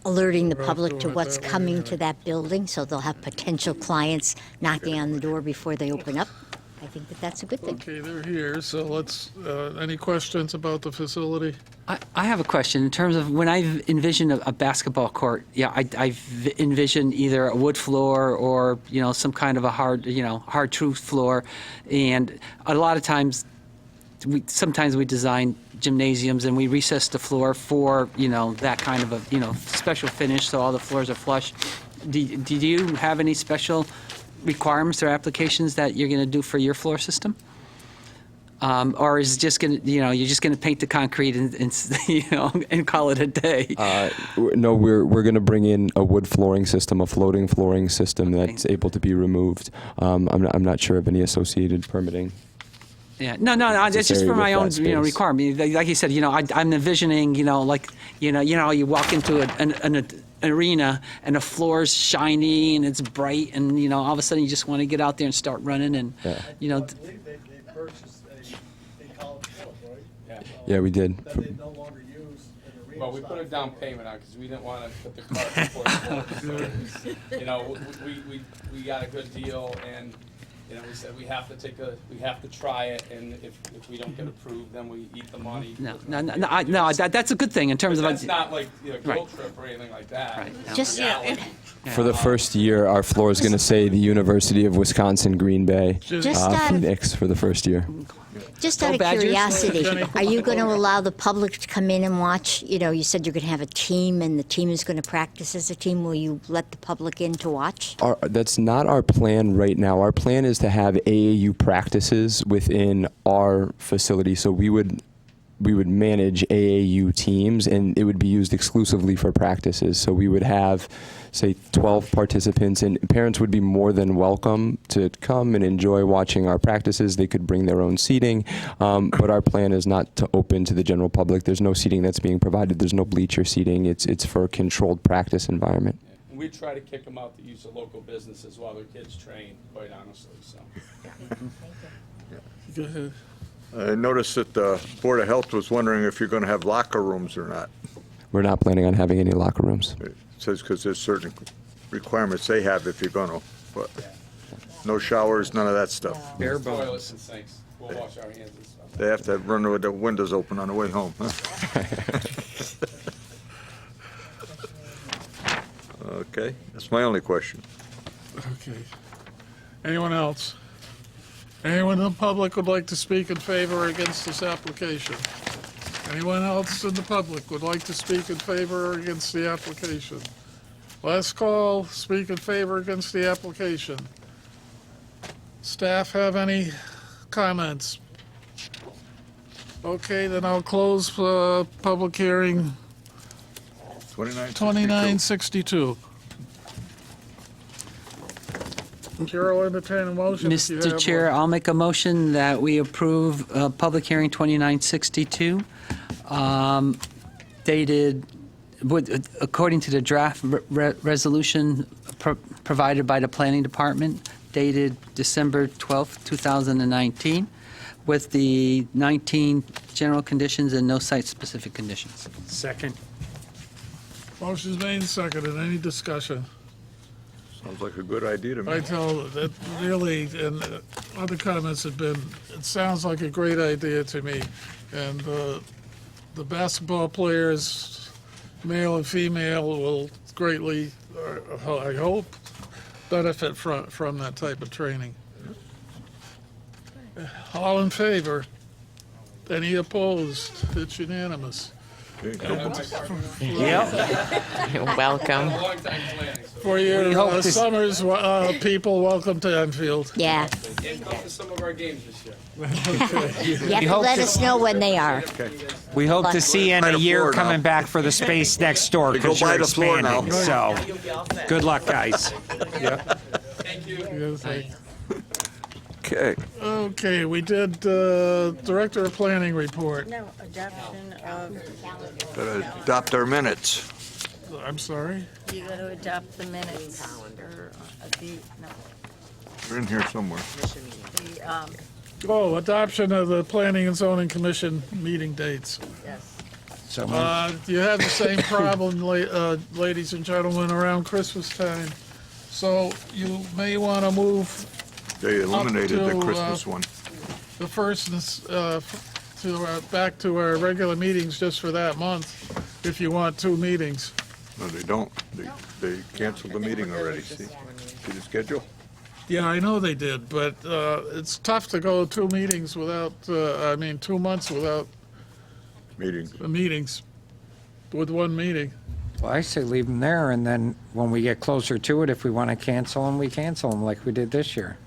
alerting the We're all public doing to it what's that way coming anyway. to that building, so they'll have potential clients knocking on the door before they open up. I think that that's a good thing. Okay, they're here, so let's, any questions about the facility? I have a question. In terms of when I envision a basketball court, I envision either a wood floor or, some kind of a hard truth floor. And a lot of times, sometimes we design gymnasiums and we recess the floor for, that kind of a, special finish, so all the floors are flush. Do you have any special requirements or applications that you're going to do for your floor system? Or is it just going to, you're just going to paint the concrete and call it a day? No, we're going to bring in a wood flooring system, a floating flooring system that's able to be removed. I'm not sure of any associated permitting. Yeah, no, it's just for my own, requirement. Like you said, I'm envisioning, you walk into an arena and the floor's shiny and it's bright and, all of a sudden you just want to get out there and start running and, I believe they purchased a college field, right? Yeah, we did. That they no longer use in arena. Well, we put a down payment on because we didn't want to put the cart before the horse. We got a good deal and, we said we have to try it, and if we don't get approved, then we eat the money. No, that's a good thing in terms But of. that's not like a guilt Right. trip or anything like that. Right. It's Just- reality. For the first year, our floor is going to say the University of Wisconsin Green Bay, Just out of- Phoenix for the first year. Just Go out of Badgers. curiosity, Jenny. are you going to allow the public to come in and watch? You said you're going to have a team and the team is going to practice as a team. Will you let the public in to watch? That's not our plan right now. Our plan is to have AAU practices within our facility, so we would manage AAU teams, and it would be used exclusively for practices. So we would have, say, 12 participants, and parents would be more than welcome to come and enjoy watching our practices. They could bring their own seating, but our plan is not to open to the general public. There's no seating that's being provided. There's no bleacher seating. It's for a controlled practice environment. And we try to kick them out to use the local businesses while their kids train, quite honestly, so. Go ahead. I noticed that the Board of Health was wondering if you're going to have locker rooms or not. We're not planning on having any locker rooms. It says because there's certain requirements they have if you're going to, but no showers, none of that stuff. Bare Toilets bones. and sinks. We'll wash our hands and stuff. They have to run with the windows open on the way home, huh? Okay, that's my only question. Okay. Anyone else? Anyone in the public would like to speak in favor or against this application? Anyone else in the public would like to speak in favor or against the application? Last call, speak in favor or against the application. Staff have any comments? Okay, then I'll close public hearing 2962. Chair will entertain a motion if you Mr. have Chair, one. I'll make a motion that we approve public hearing 2962, dated, according to the draft resolution provided by the Planning Department, dated December 12th, 2019, with the 19 general conditions and no site-specific conditions. Second. Motion's made and seconded. Any discussion? Sounds like a good idea to me. I tell that really, and other comments have been, it sounds like a great idea to me. And the basketball players, male and female, will greatly, I hope, benefit from that type of training. All in favor? Any opposed? It's unanimous. Welcome. For your We hope to- summers, people, welcome to Enfield. Yeah. And come to some of our games this year. You have to hope let to- us know when they are. We hope to see you in a year coming back for the space next door because you're expanding. So, good luck, guys. Thank you. Yes, thank you. Okay. Okay, we did Director of Planning report. No, adoption of, Gotta adopt our minutes. I'm sorry? you got to adopt the minutes. Or, They're in here somewhere. Oh, adoption of the Planning and Zoning Commission meeting dates. yes. So, You have the same problem, ladies and gentlemen, around Christmas time. So you may want to move They eliminated the to, Christmas one. the first, back to our regular meetings just for that month, if you want 2 meetings. No, they don't. They canceled the meeting already, see? See the schedule? Yeah, I know they did, but it's tough to go 2 meetings without, 2 months without Meeting. meetings, with 1 meeting. well, I say leave them there, and then when we get closer to it, if we want to cancel them, we cancel them like we did this year.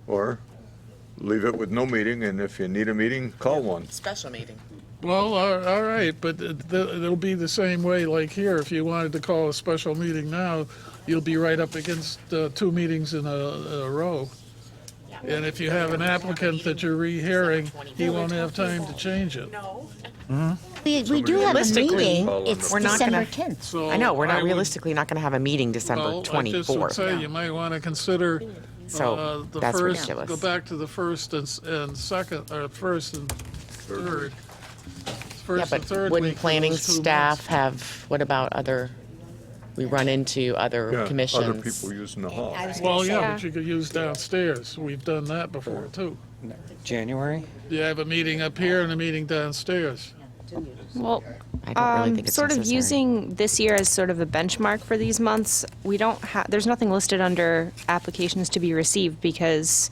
Or leave it with no meeting, and if you need a meeting, call one. Special meeting. Well, all right, but it'll be the same way like here. If you wanted to call a special meeting now, you'll be right up against 2 meetings in a row. And if you have an applicant that you're rehearing, he won't have time to change it. We do have a Realistically, meeting. It's we're not December gonna- 10th. So I know, we're I not would- realistically not going to have a meeting December Well, I just would 24th. say you might want to consider So, the that's first, ridiculous. go back to the first and second, or first and third. Yeah, First and but third wouldn't week, planning those 2 staff months. have, what about we run into other Yeah, commissions? other people using the hall. Well, yeah, Yeah. but you could use downstairs. We've done that before, too. January? You have a meeting up here and a meeting downstairs. Well, I don't really think it's sort of necessary. using this year as sort of a benchmark for these months, we don't have, there's nothing listed under applications to be received because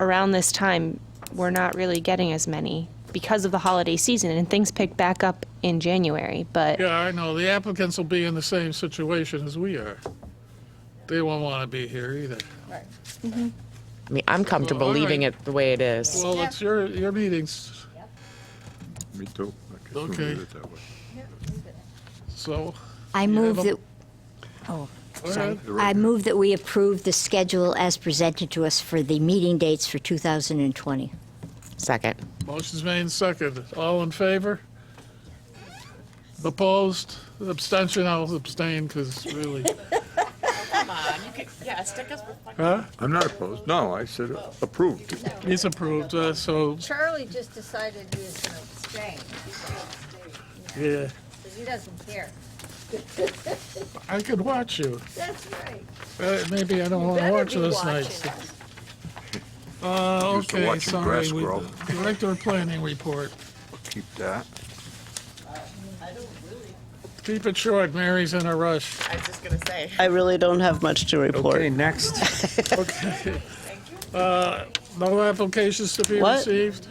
around this time, we're not really getting as many because of the holiday season and things pick back up in January, but Yeah, I know. The applicants will be in the same situation as we are. They won't want to be here either. I mean, I'm comfortable Well, all leaving right. it the way it is. Well, it's your meetings, Me too. I guess we'll Okay. leave it that way. so. I you move have a- that, oh, Go sorry. ahead. You're right I here. move that we approve the schedule as presented to us for the meeting dates for 2020. Second. Motion's made and seconded. All in favor? Opposed? Abstention? I'll abstain because really. Come on, stick us with Huh? I'm not opposed. No, I said approved. He's approved, so, Charlie just decided he was going to abstain, yeah. because he doesn't care. I could watch you. That's right. Maybe I don't want to better watch be this watching night. Used to Okay, watching sorry. grass grow. Director of Planning report. Keep that. Keep it short, Mary's in a rush. I was just going to say. I really don't have much to report. Okay, next. Okay. No applications to be What? received?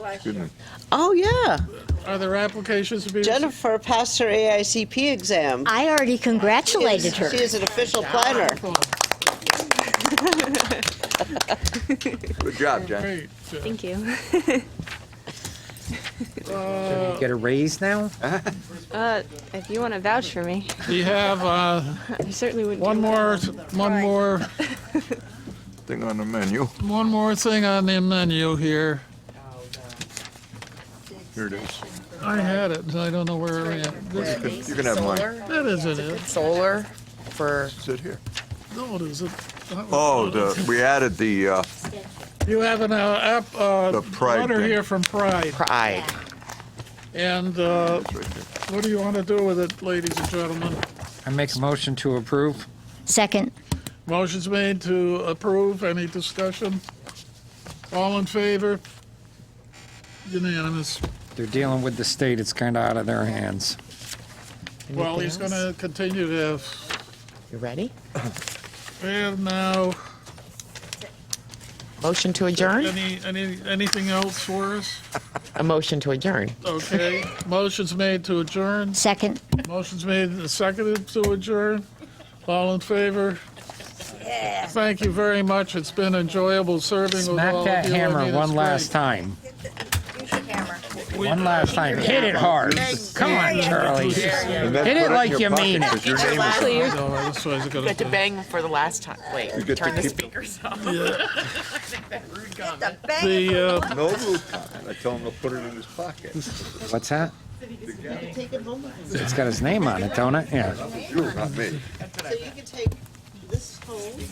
Excuse me. Oh, yeah. Are there applications to be received? Jennifer passed her AICP exam. I already congratulated her. She is an official planner. Good job, Jen. Great. thank you. Get a raise now? If you want to vouch for me, We have I certainly wouldn't. one more Thing on the menu. thing on the menu here. Here it is. I had it, I don't know where it is. You can have mine. That isn't it. Solar for, Sit here. No, it isn't. Oh, we added the, You have an The Pride letter thing. here from Pride. Pride. And it's right there. what do you want to do with it, ladies and gentlemen? I make a motion to approve. Second. Motion's made to approve. Any discussion? All in favor? Unanimous. They're dealing with the state. It's kind of out of their hands. Well, he's going to continue to have. You ready? And now, Motion to adjourn? anything else for us? A motion to adjourn. Okay. Motion's made to adjourn. Second. Motion's made and seconded to adjourn. All in favor? Yeah. Thank you very much. It's been enjoyable serving with Smack all that of you. I hammer mean, one it's last great. time. One last time. Hit it hard. Come on, Charlie. Hit it like you mean it. Please. No, this was You gonna- got to bang for the last time. Wait, You get to turn the keep- speakers off. The, No rude comment. I tell him to put it in his pocket. What's that? It's got his name on it, don't it? Yeah. You, not me. So you can take this home.